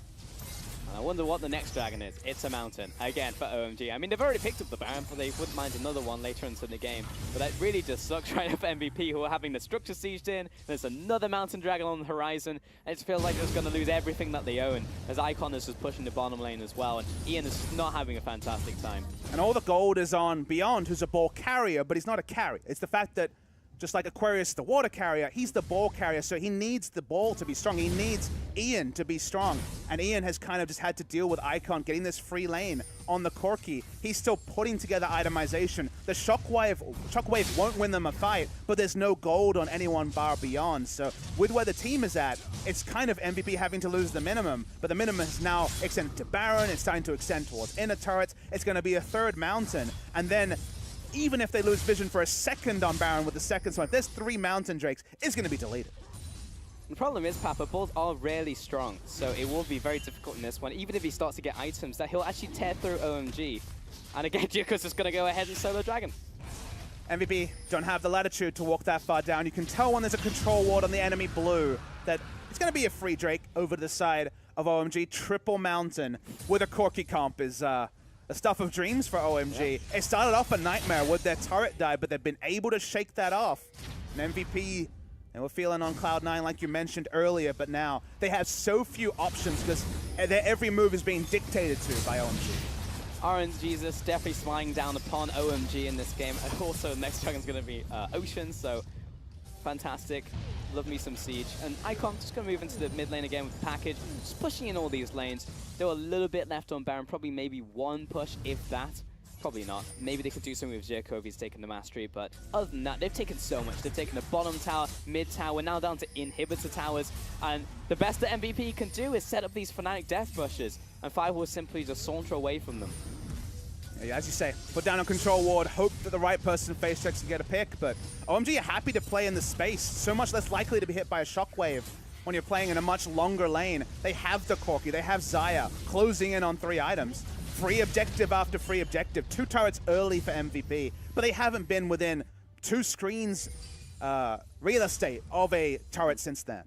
I wonder what the next dragon is. It's a mountain, again, for OMG. I mean, they've already picked up the Baron, but they wouldn't mind another one later into the game. But that really just sucks right now for MVP, who are having the structure sieged in. There's another mountain dragon on the horizon. And it feels like they're just going to lose everything that they own, as Icon is just pushing the bottom lane as well. And Ian is not having a fantastic time. And all the gold is on Beyond, who's a ball carrier, but he's not a carry. It's the fact that, just like Aquarius, the water carrier, he's the ball carrier, so he needs the ball to be strong. He needs Ian to be strong. And Ian has kind of just had to deal with Icon getting this free lane on the Corki. He's still putting together itemization. The Shockwave won't win them a fight, but there's no gold on anyone bar Beyond. So with where the team is at, it's kind of MVP having to lose the minimum, but the minimum is now extended to Baron. It's starting to extend towards inner turrets. It's going to be a third mountain. And then even if they lose vision for a second on Baron with the second swipe, there's 3 Mountain Drakes, it's going to be deleted. The problem is, Papa, balls are rarely strong, so it will be very difficult in this one. Even if he starts to get items, that he'll actually tear through OMG. And again, Jiko's just going to go ahead and solo Dragon. MVP don't have the latitude to walk that far down. You can tell when there's a control ward on the enemy blue that it's going to be a free Drake over to the side of OMG. Triple Mountain with a Corki comp is the stuff of dreams for OMG. Yeah. It started off a nightmare with their turret die, but they've been able to shake that off. And MVP, they were feeling on Cloud9 like you mentioned earlier, but now they have so few options because their every move is being dictated to by OMG. RNGesus definitely smiling down upon OMG in this game. And also, next dragon's going to be Ocean, so fantastic. Love me some Siege. And Icon just going to move into the mid lane again with the package, just pushing in all these lanes. There were a little bit left on Baron, probably maybe one push, if that. Probably not. Maybe they could do something with Jericho if he's taken the mastery, but other than that, they've taken so much. They've taken the bottom tower, mid tower, now down to inhibitor towers, and the best that MVP can do is set up these Fnatic death brushes, and 5 will simply just saunter away from them. Yeah, as you say, put down a control ward, hope that the right person face checks and get a pick, but OMG are happy to play in the space, so much less likely to be hit by a shockwave when you're playing in a much longer lane. They have the Corki, they have Xayah closing in on 3 items. Free objective after free objective. 2 turrets early for MVP, but they haven't been within 2 screens real estate of a turret since then.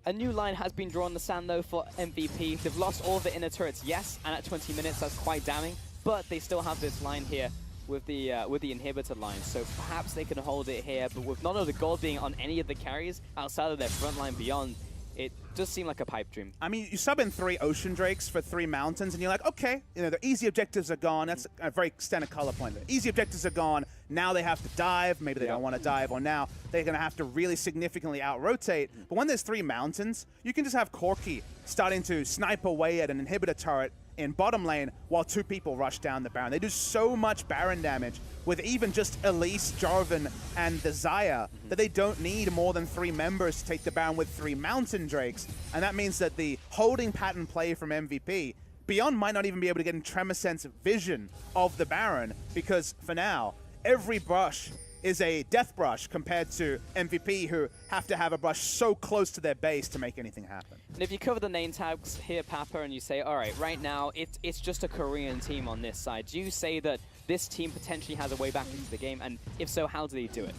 A new line has been drawn in the sand though for MVP. They've lost all the inner turrets, yes, and at 20 minutes that's quite damning, but they still have this line here with the inhibitor line, so perhaps they can hold it here, but with none of the gold being on any of the carries outside of their front line Beyond, it does seem like a pipe dream. I mean, you sub in 3 Ocean Drakes for 3 Mountains, and you're like, okay, you know, the easy objectives are gone. That's a very standard color point. The easy objectives are gone. Now they have to dive. Maybe they don't want to dive, or now they're going to have to really significantly out-rotate. But when there's 3 Mountains, you can just have Corki starting to snipe away at an inhibitor turret in bottom lane while 2 people rush down the Baron. They do so much Baron damage with even just Elise, Jarvan, and the Xayah that they don't need more than 3 members to take the Baron with 3 Mountain Drakes. And that means that the holding pattern play from MVP, Beyond might not even be able to get in Tremor Sense vision of the Baron, because for now, every brush is a death brush compared to MVP, who have to have a brush so close to their base to make anything happen. And if you cover the name tags here, Papa, and you say, all right, right now, it's just a Korean team on this side, do you say that this team potentially has a way back into the game? And if so, how do they do it?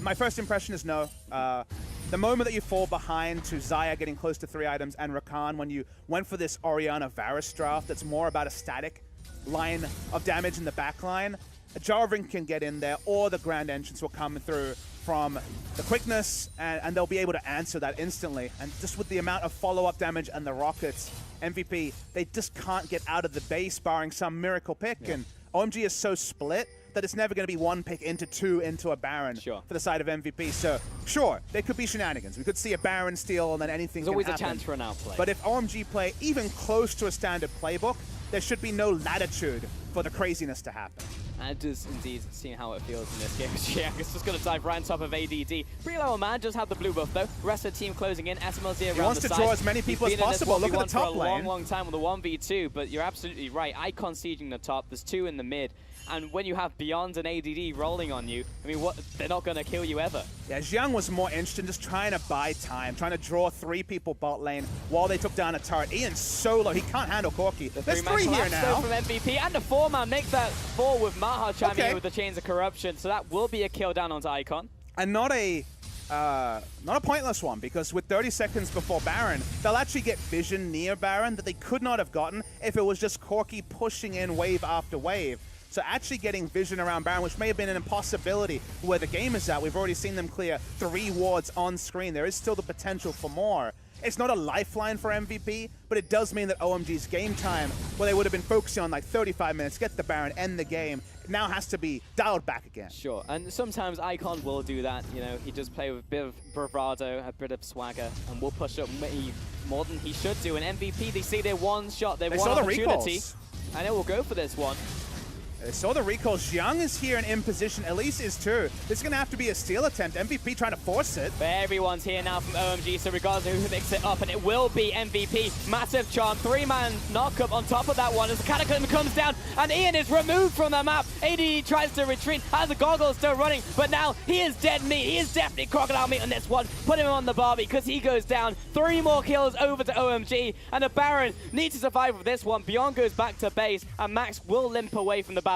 My first impression is no. The moment that you fall behind to Xayah getting close to 3 items and Rakan, when you went for this Orianna Varus draft that's more about a static line of damage in the back line, Jarvan can get in there, or the Grand Entrance will come through from the quickness, and they'll be able to answer that instantly. And just with the amount of follow-up damage and the rockets, MVP, they just can't get out of the base barring some miracle pick. Yeah. And OMG is so split that it's never going to be 1 pick into 2 into a Baron for the side of MVP. So, sure, there could be shenanigans. We could see a Baron steal and then anything can happen. There's always a chance for an outplay. But if OMG play even close to a standard playbook, there should be no latitude for the craziness to happen. And it does indeed see how it feels in this game. Xiang is just going to dive right on top of ADD. Pretty low man, does have the blue buff though. Rest of the team closing in. SMLZ around the side. He wants to draw as many people as possible. Look at the top lane. For a long time with the 1v2, but you're absolutely right. Icon sieging the top. There's 2 in the mid. And when you have Beyond and ADD rolling on you, I mean, they're not going to kill you ever. Yeah, Xiang was more interested in just trying to buy time, trying to draw 3 people bot lane while they took down a turret. Ian's solo, he can't handle Corki. There's 3 here now. From MVP, and the 4-man makes that 4 with Maha chiming in with the Chains of Corruption, so that will be a kill down onto Icon. And not a pointless one, because with 30 seconds before Baron, they'll actually get vision near Baron that they could not have gotten if it was just Corki pushing in wave after wave. So actually getting vision around Baron, which may have been an impossibility where the game is at. We've already seen them clear 3 wards on screen. There is still the potential for more. It's not a lifeline for MVP, but it does mean that OMG's game time, where they would have been focusing on like 35 minutes, get the Baron, end the game, now has to be dialed back again. Sure, and sometimes Icon will do that. You know, he does play with a bit of bravado, a bit of swagger, and will push up more than he should do. And MVP, they see their one shot, their one opportunity, and it will go for this one. They saw the recall. Xiang is here and in position. Elise is too. This is going to have to be a steal attempt. MVP trying to force it. But everyone's here now from OMG, so regardless of who picks it up, and it will be MVP. Massive charm. 3-man knockup on top of that one as the Cataclysm comes down, and Ian is removed from the map. AD tries to retreat, has the goggles still running, but now he is dead meat. He is definitely crocodile meat on this one. Put him on the Barbie because he goes down. 3 more kills over to OMG, and the Baron needs to survive with this one. Beyond goes back to base, and Max will limp away from the battlefield.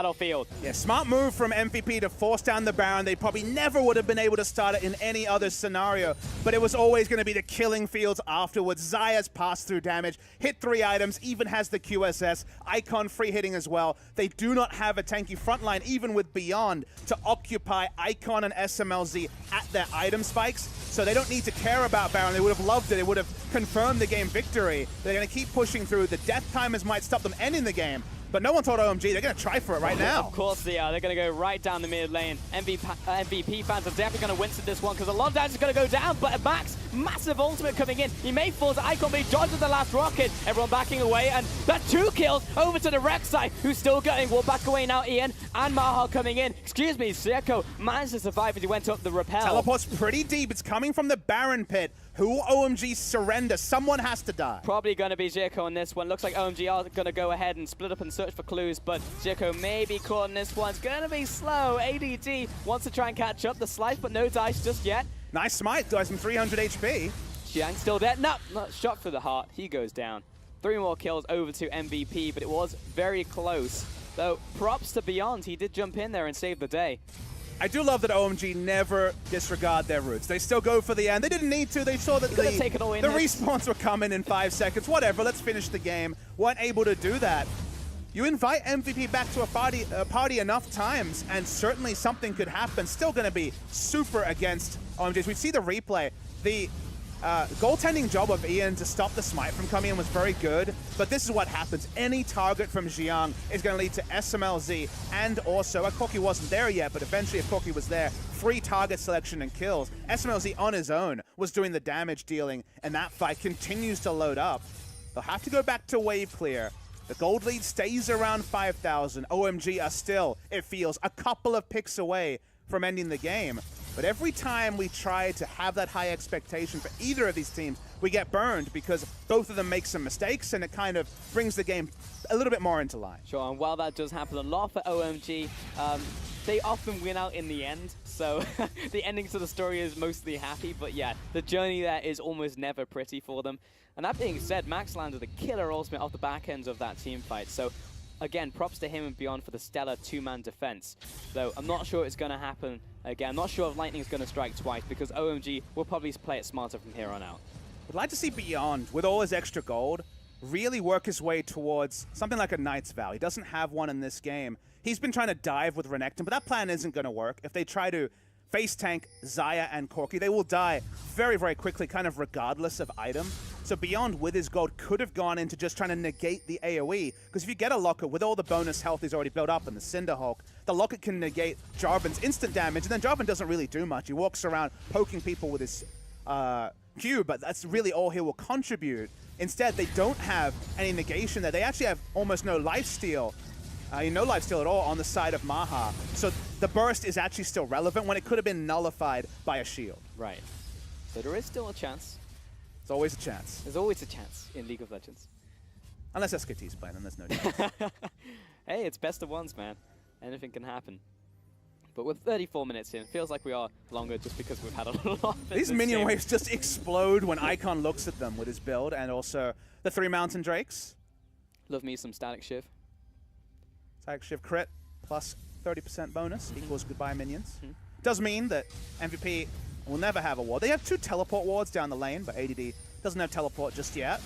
Yeah, smart move from MVP to force down the Baron. They probably never would have been able to start it in any other scenario, but it was always going to be the killing fields afterwards. Xayah's pass-through damage, hit 3 items, even has the QSS. Icon free hitting as well. They do not have a tanky frontline, even with Beyond, to occupy Icon and SMLZ at their item spikes, so they don't need to care about Baron. They would have loved it. They would have confirmed the game victory. They're going to keep pushing through. The death timers might stop them ending the game, but no one told OMG they're going to try for it right now. Of course they are. They're going to go right down the mid lane. MVP fans are definitely going to wince at this one because a lot of damage is going to go down, but Max, massive ultimate coming in. He may fall to Icon, but he dodges the last rocket. Everyone backing away, and that's 2 kills over to the Rek'Sai, who's still going. We'll back away now, Ian, and Maha coming in. Excuse me, Zeko managed to survive as he went up the rappel. Teleport's pretty deep. It's coming from the Baron pit. Who will OMG surrender? Someone has to die. Probably going to be Zeko on this one. Looks like OMG are going to go ahead and split up and search for clues, but Zeko may be caught in this one. It's going to be slow. ADD wants to try and catch up the slice, but no dice just yet. Nice smite, does some 300 HP. Xiang still dead. No, not shot through the heart. He goes down. 3 more kills over to MVP, but it was very close. Though props to Beyond. He did jump in there and save the day. I do love that OMG never disregard their roots. They still go for the end. They didn't need to. They saw that the respawns were coming in 5 seconds. Whatever, let's finish the game. Weren't able to do that. You invite MVP back to a party enough times, and certainly something could happen. Still going to be super against OMG. We see the replay. The Goaltending job of Ian to stop the smite from coming in was very good, but this is what happens. Any target from Xiang is going to lead to SMLZ, and also, Corki wasn't there yet, but eventually if Corki was there, free target selection and kills. SMLZ on his own was doing the damage dealing, and that fight continues to load up. They'll have to go back to wave clear. The gold lead stays around 5,000. OMG are still, it feels, a couple of picks away from ending the game. But every time we try to have that high expectation for either of these teams, we get burned because both of them make some mistakes, and it kind of brings the game a little bit more into line. Sure, and while that does happen a lot for OMG, they often win out in the end, so the ending to the story is mostly happy, but yeah, the journey there is almost never pretty for them. And that being said, Max landed a killer ultimate off the back end of that team fight, so again, props to him and Beyond for the stellar two-man defense. Though I'm not sure it's going to happen again. I'm not sure if Lightning is going to strike twice, because OMG will probably play it smarter from here on out. I'd like to see Beyond, with all his extra gold, really work his way towards something like a Knight's Vow. He doesn't have one in this game. He's been trying to dive with Renekton, but that plan isn't going to work. If they try to face tank Xayah and Corki, they will die very, very quickly, kind of regardless of item. So Beyond, with his gold, could have gone into just trying to negate the AoE, because if you get a Locket with all the bonus health he's already built up in the Cinderhawk, the Locket can negate Jarvan's instant damage, and then Jarvan doesn't really do much. He walks around poking people with his Q, but that's really all he will contribute. Instead, they don't have any negation there. They actually have almost no lifesteal. No lifesteal at all on the side of Maha. So the burst is actually still relevant when it could have been nullified by a shield. Right. So there is still a chance. There's always a chance. There's always a chance in League of Legends. Unless SKT's playing, then there's no chance. Hey, it's best of ones, man. Anything can happen. But with 34 minutes in, it feels like we are longer just because we've had a lot of These minion waves just explode when Icon looks at them with his build, and also the 3 Mountain Drakes. Love me some Static Shiv. Static Shiv crit plus 30% bonus equals goodbye minions. Does mean that MVP will never have a ward. They have 2 teleport wards down the lane, but ADD doesn't have teleport just yet.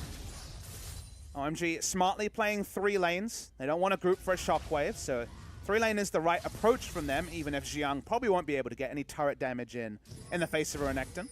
OMG smartly playing 3 lanes. They don't want to group for a shockwave, so 3 lane is the right approach from them, even if Xiang probably won't be able to get any turret damage in the face of a Renekton.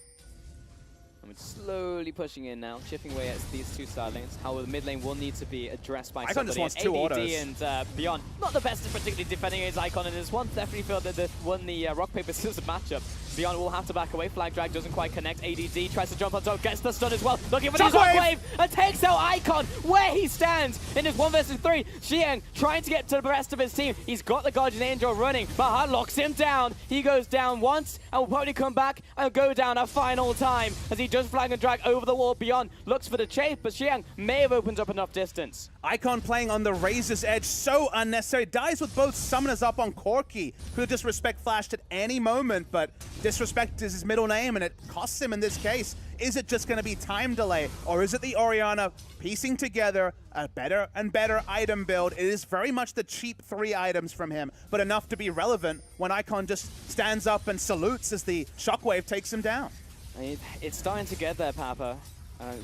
And we're slowly pushing in now, chipping away at these 2 side lanes. However, the mid lane will need to be addressed by Icon somebody. just wants 2 autos. And Beyond, not the best at particularly defending his Icon in this one. Definitely feel that they've won the rock, paper, scissors matchup. Beyond will have to back away. Flag drag doesn't quite connect. ADD tries to jump on top, gets the stun as well. Looking for the shockwave and takes out Icon where he stands in his 1 versus 3. Xiang trying to get to the rest of his team. He's got the Guardian Angel running, but Hart locks him down. He goes down once and will probably come back and go down a final time as he does flag and drag over the wall. Beyond looks for the chase, but Xiang may have opened up enough distance. Icon playing on the razor's edge, so unnecessary. Dies with both summoners up on Corki, who disrespect flashed at any moment, but disrespect is his middle name, and it costs him in this case. Is it just going to be time delay, or is it the Orianna piecing together a better and better item build? It is very much the cheap 3 items from him, but enough to be relevant when Icon just stands up and salutes as the shockwave takes him down. It's starting to get there, Papa.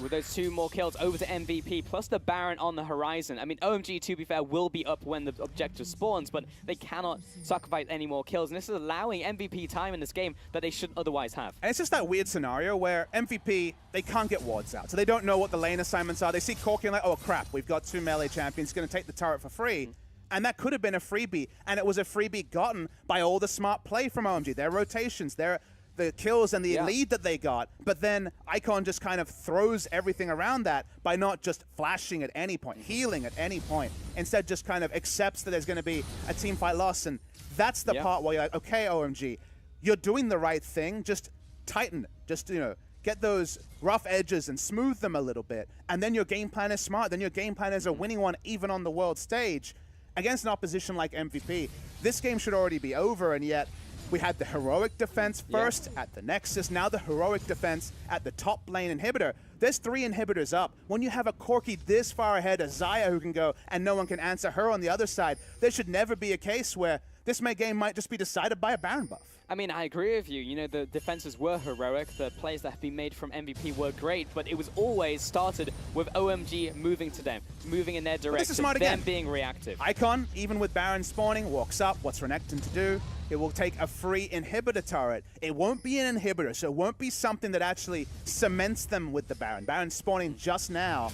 With those 2 more kills over to MVP, plus the Baron on the horizon. I mean, OMG, to be fair, will be up when the objective spawns, but they cannot sacrifice any more kills. And this is allowing MVP time in this game that they shouldn't otherwise have. And it's just that weird scenario where MVP, they can't get wards out. So they don't know what the lane assignments are. They see Corki and like, oh crap, we've got 2 melee champions going to take the turret for free. And that could have been a freebie. And it was a freebie gotten by all the smart play from OMG. Their rotations, the kills and the lead that they got, but then Icon just kind of throws everything around that by not just flashing at any point, healing at any point. Instead, just kind of accepts that there's going to be a team fight loss, and that's the part where you're like, okay, OMG, you're doing the right thing, just tighten it, just, you know, get those rough edges and smooth them a little bit, and then your game plan is smart, then your game plan is a winning one even on the world stage. Against an opposition like MVP, this game should already be over, and yet we had the heroic defense first at the Nexus, now the heroic defense at the top lane inhibitor. There's 3 inhibitors up. When you have a Corki this far ahead, a Xayah who can go and no one can answer her on the other side, there should never be a case where this game might just be decided by a Baron buff. I mean, I agree with you. You know, the defenses were heroic. The plays that have been made from MVP were great, but it was always started with OMG moving to them, moving in their direction, this is smart again. them being reactive. Icon, even with Baron spawning, walks up. What's Renekton to do? It will take a free inhibitor turret. It won't be an inhibitor, so it won't be something that actually cements them with the Baron. Baron spawning just now.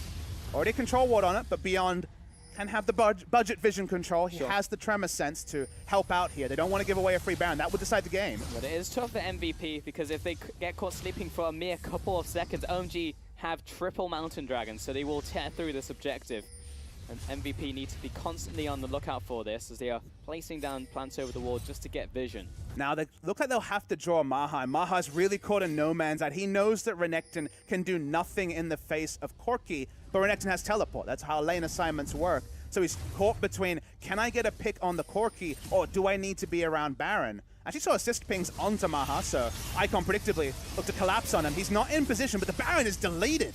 Already control ward on it, but Beyond can have the budget vision control. He has the tremor sense to help out here. They don't want to give away a free Baron. That would decide the game. But it is tough for MVP because if they get caught sleeping for a mere couple of seconds, OMG have triple Mountain Dragons, so they will tear through this objective. And MVP need to be constantly on the lookout for this as they are placing down plants over the wall just to get vision. Now, they look like they'll have to draw Maha. Maha's really caught in no man's land. He knows that Renekton can do nothing in the face of Corki, but Renekton has teleport. That's how lane assignments work. So he's caught between, can I get a pick on the Corki, or do I need to be around Baron? Actually saw assist pings onto Maha, so Icon predictably looked to collapse on him. He's not in position, but the Baron is deleted.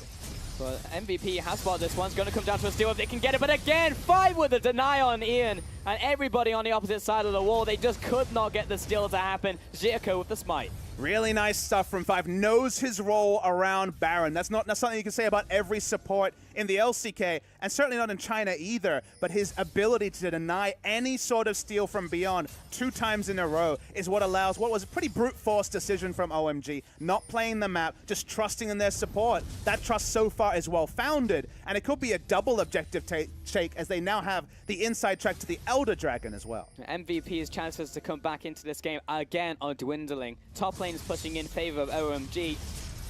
But MVP has spotted this one. It's going to come down to a steal if they can get it. But again, 5 with a deny on Ian. And everybody on the opposite side of the wall, they just could not get the steal to happen. Zirko with the smite. Really nice stuff from 5. Knows his role around Baron. That's something you can say about every support in the LCK, and certainly not in China either. But his ability to deny any sort of steal from Beyond 2 times in a row is what allows what was a pretty brute force decision from OMG. Not playing the map, just trusting in their support. That trust so far is well founded, and it could be a double objective take as they now have the inside track to the Elder Dragon as well. MVP's chances to come back into this game again are dwindling. Top lane is pushing in favor of OMG.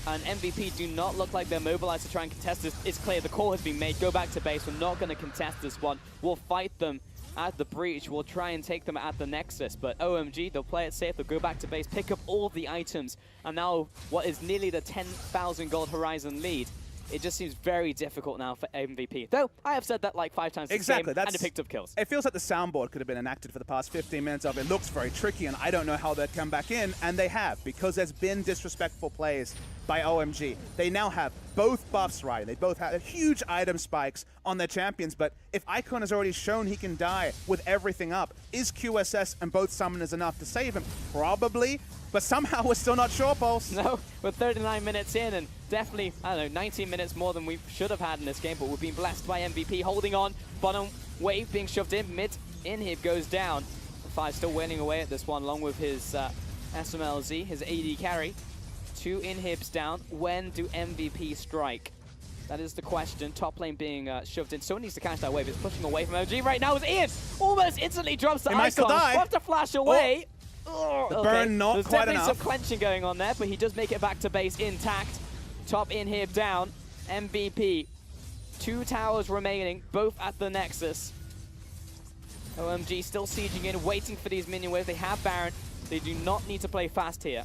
And MVP do not look like they're mobilized to try and contest this. It's clear the call has been made. Go back to base. We're not going to contest this one. We'll fight them at the breach. We'll try and take them at the Nexus. But OMG, they'll play it safe. They'll go back to base, pick up all the items. And now what is nearly the 10,000 gold Horizon lead. It just seems very difficult now for MVP. Though, I have said that like 5 times this game, and it picked up kills. It feels like the soundboard could have been enacted for the past 15 minutes of it. Looks very tricky, and I don't know how they'd come back in, and they have, because there's been disrespectful plays by OMG. They now have both buffs riding. They both have huge item spikes on their champions, but if Icon has already shown he can die with everything up, is QSS and both summoners enough to save him? Probably. But somehow we're still not sure, Pulse. No, we're 39 minutes in and definitely, I don't know, 19 minutes more than we should have had in this game, but we've been blessed by MVP holding on. Bottom wave being shoved in, mid inhib goes down. 5 still wailing away at this one along with his SMLZ, his AD carry. 2 inhibs down. When do MVP strike? That is the question. Top lane being shoved in. Someone needs to catch that wave. It's pushing away from OMG right now. It's Ian! Almost instantly drops the icon. Might still die. We'll have to flash away. Oh. The burn not There's quite definitely enough. some clenching going on there, but he does make it back to base intact. Top inhib down. MVP. 2 towers remaining, both at the Nexus. OMG still sieging in, waiting for these minion waves. They have Baron. They do not need to play fast here.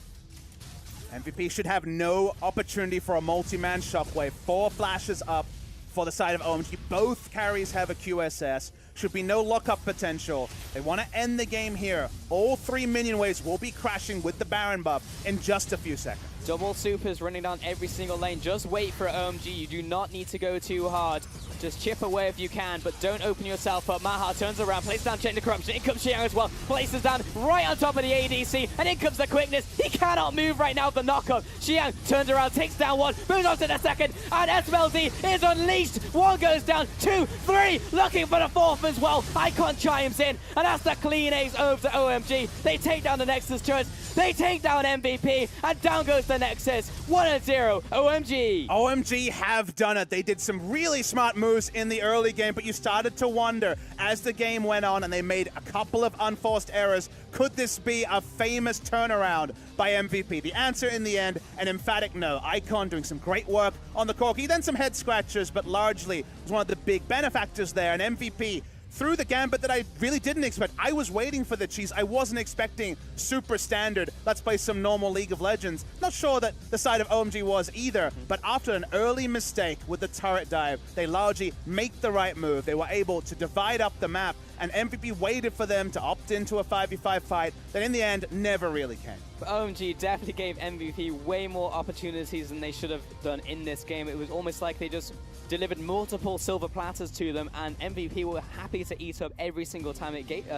MVP should have no opportunity for a multi-man shockwave. 4 flashes up for the side of OMG. Both carries have a QSS. Should be no lockup potential. They want to end the game here. All 3 minion waves will be crashing with the Baron buff in just a few seconds. Double supers running down every single lane. Just wait for OMG. You do not need to go too hard. Just chip away if you can, but don't open yourself up. Maha turns around, places down Chain to Corruption. In comes Xiang as well. Places down right on top of the ADC, and in comes the quickness. He cannot move right now with the knockup. Xiang turns around, takes down 1, moves on to the second, and SMLZ is unleashed. 1 goes down, 2, 3, looking for the 4th as well. Icon chimes in, and that's the clean ace over to OMG. They take down the Nexus turrets, they take down MVP, and down goes the Nexus. 1-0, OMG. OMG have done it. They did some really smart moves in the early game, but you started to wonder as the game went on and they made a couple of unforced errors, could this be a famous turnaround by MVP? The answer in the end, an emphatic no. Icon doing some great work on the Corki, then some head scratchers, but largely was one of the big benefactors there, and MVP through the gambit that I really didn't expect. I was waiting for the cheese. I wasn't expecting super standard, let's play some normal League of Legends. Not sure that the side of OMG was either, but after an early mistake with the turret dive, they largely make the right move. They were able to divide up the map and MVP waited for them to opt into a 5v5 fight that in the end never really came. OMG definitely gave MVP way more opportunities than they should have done in this game. It was almost like they just delivered multiple silver platters to them, and MVP were happy to eat up every single time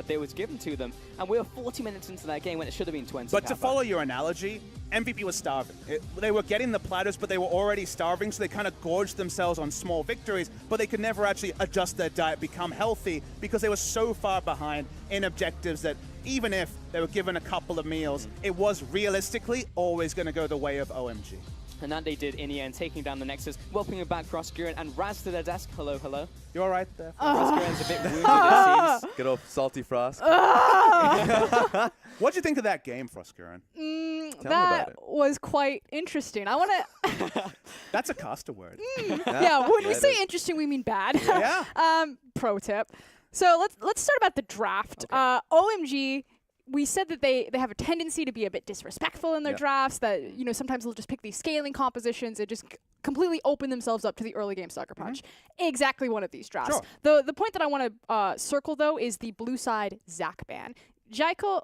they was given to them. And we were 40 minutes into that game when it should have been 20. But to follow your analogy, MVP was starving. They were getting the platters, but they were already starving, so they kind of gorged themselves on small victories, but they could never actually adjust their diet, become healthy, because they were so far behind in objectives that even if they were given a couple of meals, it was realistically always going to go the way of OMG. And that they did in the end, taking down the Nexus, welcoming back Froskuren and Raz to their desk. Hello, hello. You all right there? Froskuren's a bit wounded, it seems. Good old salty Frost. What'd you think of that game, Froskuren? That was quite interesting. I want to... That's a caster word. Yeah, when we say interesting, we mean bad. Yeah. Pro tip. So let's start about the draft. Okay. OMG, we said that they have a tendency to be a bit disrespectful in their drafts, that, you know, sometimes they'll just pick these scaling compositions and just completely open themselves up to the early game sucker punch. Exactly one of these drafts. Sure. The point that I want to circle, though, is the blue side Zac ban. Jaiko,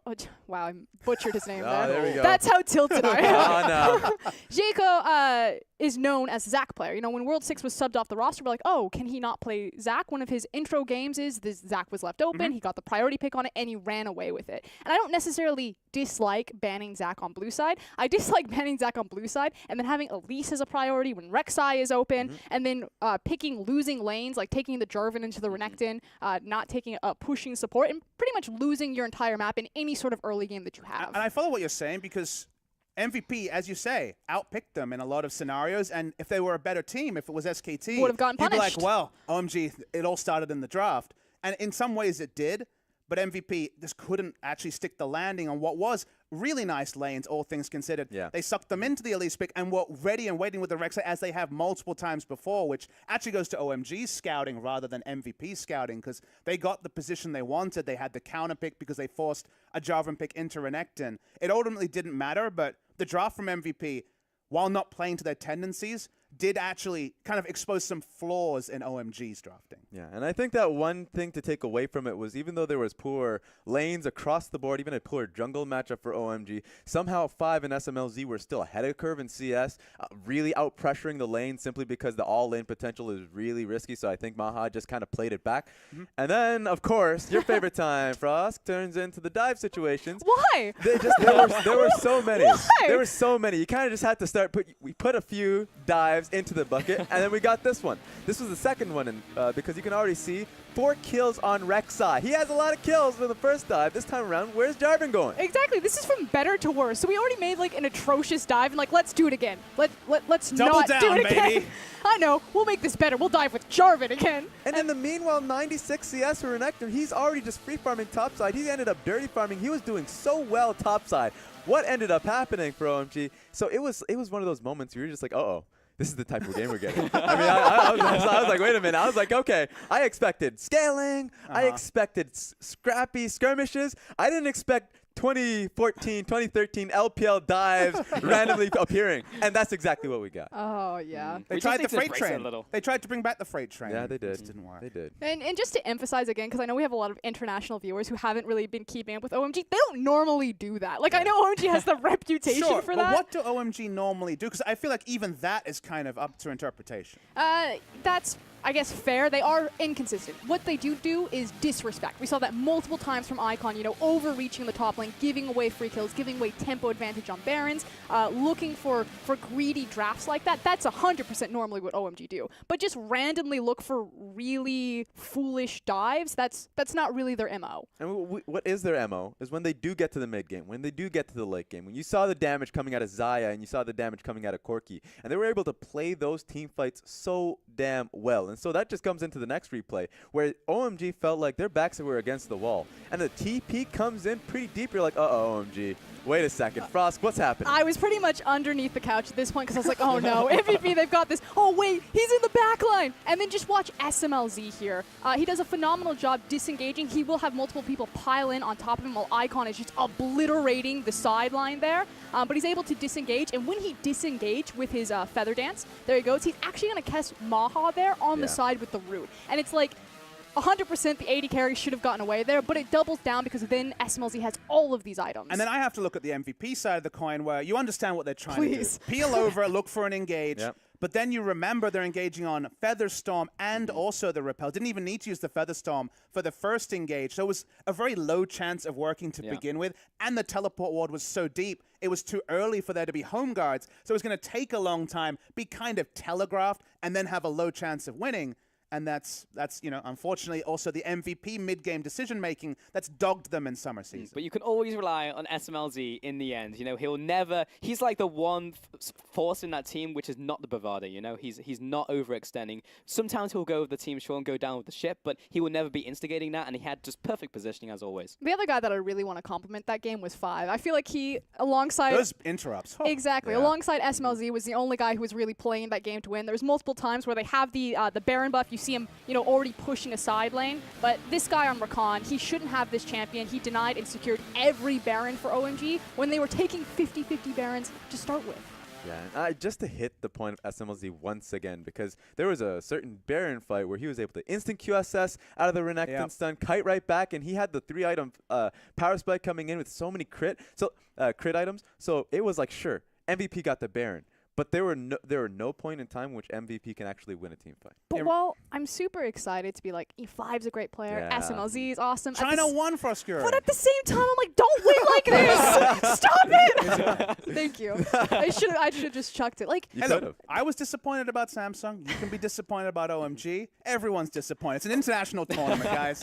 wow, I butchered his name there. There we go. That's how tilted I am. Oh, no. Jaiko is known as a Zac player. You know, when World 6 was subbed off the roster, we're like, oh, can he not play Zac? One of his intro games is this Zac was left open, he got the priority pick on it, and he ran away with it. And I don't necessarily dislike banning Zac on blue side. I dislike banning Zac on blue side and then having Elise as a priority when Rek'Sai is open, and then picking losing lanes, like taking the Jarvan into the Renekton, not taking pushing support, and pretty much losing your entire map in any sort of early game that you have. And I follow what you're saying, because MVP, as you say, outpicked them in a lot of scenarios, and if they were a better team, if it was SKT, would have gotten you'd be punished. like, well, OMG, it all started in the draft. And in some ways it did, but MVP just couldn't actually stick the landing on what was really nice lanes, all things considered. Yeah. They sucked them into the Elise pick and were ready and waiting with the Rek'Sai, as they have multiple times before, which actually goes to OMG's scouting rather than MVP's scouting, because they got the position they wanted. They had the counter pick because they forced a Jarvan pick into Renekton. It ultimately didn't matter, but the draft from MVP, while not playing to their tendencies, did actually kind of expose some flaws in OMG's drafting. Yeah, and I think that one thing to take away from it was, even though there was poor lanes across the board, even a poor jungle matchup for OMG, somehow 5 and SMLZ were still ahead of curve in CS, really out-pressuring the lane simply because the all-lane potential is really risky, so I think Maha just kind of played it back. And then, of course, your favorite time, Frost, turns into the dive situations. Why? There were so many. Why? There were so many. You kind of just had to start, we put a few dives into the bucket, and then we got this one. This was the second one, because you can already see 4 kills on Rek'Sai. He has a lot of kills for the first dive. This time around, where's Jarvan going? Exactly. This is from better to worse. So we already made like an atrocious dive, and like, let's do it again. Let's Double not down, do it baby. again. I know. We'll make this better. We'll dive with Jarvan again. And in the meanwhile, 96 CS for Renekton, he's already just free farming topside. He ended up dirty farming. He was doing so well topside. What ended up happening for OMG? So it was one of those moments where you're just like, uh-oh. This is the type of game we're getting. I mean, I was like, wait a minute. I was like, okay, I expected scaling. I expected scrappy skirmishes. I didn't expect 2014, 2013 LPL dives randomly appearing. And that's exactly what we got. Oh, yeah. They We tried the just need to freight embrace it a train. little. They tried to bring back the freight train. Yeah, they did. It just didn't work. They did. And just to emphasize again, because I know we have a lot of international viewers who haven't really been keeping up with OMG, they don't normally do that. Like, I know OMG has the reputation Sure, for but that. what do OMG normally do? Because I feel like even that is kind of up to interpretation. That's, I guess, fair. They are inconsistent. What they do is disrespect. We saw that multiple times from Icon, you know, overreaching the top lane, giving away free kills, giving away tempo advantage on Barons, looking for greedy drafts like that. That's 100% normally what OMG do. But just randomly look for really foolish dives, that's not really their MO. And what is their MO is when they do get to the mid game, when they do get to the late game, when you saw the damage coming out of Xayah and you saw the damage coming out of Corki, and they were able to play those team fights so damn well. And so that just comes into the next replay, where OMG felt like their backs were against the wall. And the TP comes in pretty deep. You're like, uh-oh, OMG. Wait a second. Frost, what's happening? I was pretty much underneath the couch at this point because I was like, oh no, MVP, they've got this. Oh wait, he's in the back line. And then just watch SMLZ here. He does a phenomenal job disengaging. He will have multiple people pile in on top of him while Icon is just obliterating the sideline there. But he's able to disengage. And when he disengaged with his Feather Dance, there he goes. He's actually going to catch Maha there on the side with the root. And it's like, 100% the AD carry should have gotten away there, but it doubles down because then SMLZ has all of these items. And then I have to look at the MVP side of the coin where you understand what they're trying Please. to do. Peel over, look for an engage. Yep. But then you remember they're engaging on Featherstorm and also the Repel. Didn't even need to use the Featherstorm for the first engage. So it was a very low chance of working to begin with. And the teleport ward was so deep, it was too early for there to be home guards. So it was going to take a long time, be kind of telegraphed, and then have a low chance of winning. And that's you know, unfortunately also the MVP mid-game decision-making that's dogged them in summer season. But you can always rely on SMLZ in the end. You know, he'll never... He's like the one force in that team which is not the Bavada, you know? He's not overextending. Sometimes he'll go with the team short and go down with the ship, but he will never be instigating that, and he had just perfect positioning as always. The other guy that I really want to compliment that game was 5. I feel like he, alongside... Those interrupts. Oh. Exactly. Yeah. Alongside SMLZ was the only guy who was really playing that game to win. There was multiple times where they have the Baron buff. You see him, you know, already pushing a side lane. But this guy on Rakan, he shouldn't have this champion. He denied and secured every Baron for OMG when they were taking 50-50 Barons to start with. Yeah, just to hit the point of SMLZ once again, because there was a certain Baron fight where he was able to instant QSS out of the Renekton stun, kite right back, and he had the 3-item power spike coming in with so many crit items. So it was like, sure, MVP got the Baron. But there were no point in time in which MVP can actually win a team fight. But while I'm super excited to be like, E5's a great player, Yeah. SMLZ is awesome. China won for Oscura. But at the same time, I'm like, don't win like this! Stop it! Thank you. I should have just chucked it. Like, You Hey, could look, have. I was disappointed about Samsung. You can be disappointed about OMG. Everyone's disappointed. It's an international tournament, guys.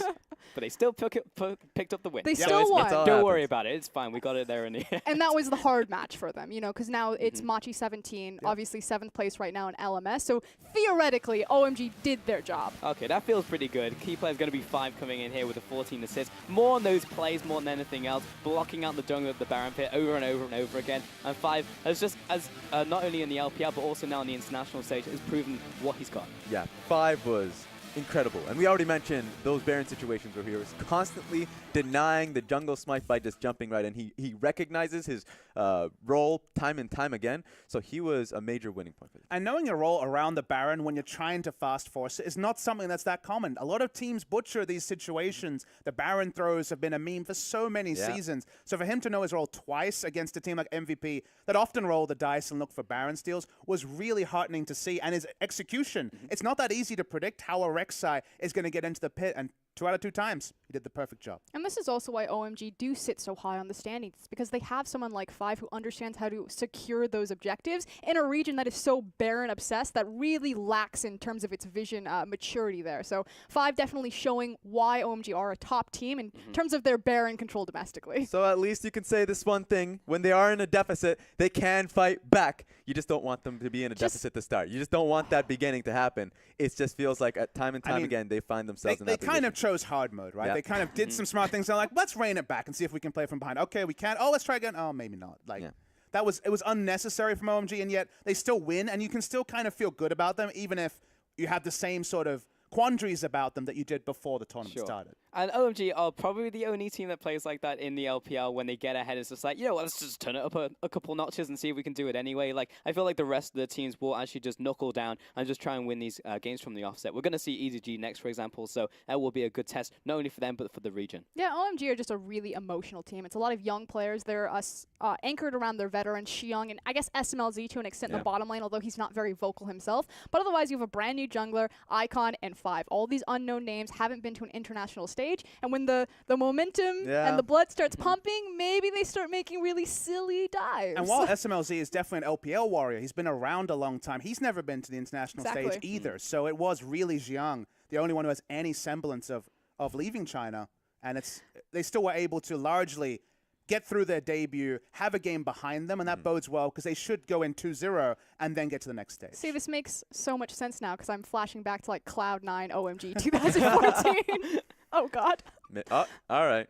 But they still picked up the win. They So still it's- won. It's all Don't worry happens. about it. It's fine. We got it there in the end. and that was the hard match for them, you know, because now it's Machi 17, obviously 7th place right now in LMS. So theoretically, OMG did their job. Okay, that feels pretty good. Key player is going to be 5 coming in here with a 14 assists. More on those plays more than anything else, blocking out the jungle of the Baron pit over and over and over again. And 5 has just, as not only in the LPL, but also now on the international stage, has proven what he's got. Yeah, 5 was incredible. And we already mentioned those Baron situations where he was constantly denying the jungle smite by just jumping right in. He recognizes his role time and time again. So he was a major winning point for them. And knowing your role around the Baron when you're trying to fast force it is not something that's that common. A lot of teams butcher these situations. The Baron throws have been a meme for so many seasons. So for him to know his role twice against a team like MVP that often roll the dice and look for Baron steals was really heartening to see. And his execution, it's not that easy to predict how a Rek'Sai is going to get into the pit. And 2 out of 2 times, he did the perfect job. And this is also why OMG do sit so high on the standings, because they have someone like 5 who understands how to secure those objectives in a region that is so Baron obsessed that really lacks in terms of its vision maturity there. So 5 definitely showing why OMG are a top team in terms of their Baron control domestically. So at least you can say this one thing. When they are in a deficit, they can fight back. You just don't want them to be in a deficit to start. You just don't want that beginning to happen. It just feels like at time and time again, they find themselves in that They kind position. of chose hard mode, right? Yeah. They kind of did some smart things. They're like, let's rein it back and see if we can play from behind. Okay, we can. Oh, let's try again. Oh, maybe not. Like, it was unnecessary from OMG, and yet they still win, and you can still kind of feel good about them, even if you have the same sort of quandaries about them that you did before the tournament started. And OMG are probably the only team that plays like that in the LPL. When they get ahead, it's just like, you know what, let's just turn it up a couple notches and see if we can do it anyway. Like, I feel like the rest of the teams will actually just knuckle down and just try and win these games from the offset. We're going to see EZG next, for example, so that will be a good test, not only for them, but for the region. Yeah, OMG are just a really emotional team. It's a lot of young players. They're anchored around their veterans, Xiong, and I guess SMLZ to an extent in the bottom lane, although he's not very vocal himself. But otherwise, you have a brand new jungler, Icon, and 5. All these unknown names haven't been to an international stage, and when the momentum and the blood starts pumping, maybe they start making really silly dives. And while SMLZ is definitely an LPL warrior, he's been around a long time. He's never been to the international stage either. So it was really Xiong, the only one who has any semblance of leaving China. And they still were able to largely get through their debut, have a game behind them, and that bodes well because they should go in 2-0 and then get to the next stage. See, this makes so much sense now because I'm flashing back to like Cloud9 OMG 2014. Oh, God. Oh, all right.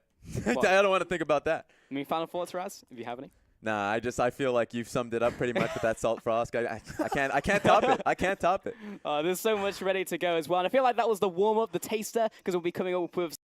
I don't want to think about that. I mean, final thoughts, Raz, if you have any? Nah, I feel like you've summed it up pretty much with that Salt Frost guy. I can't top it. I can't top it. There's so much ready to go as well. And I feel like that was the warm-up, the taster, because we'll be coming up with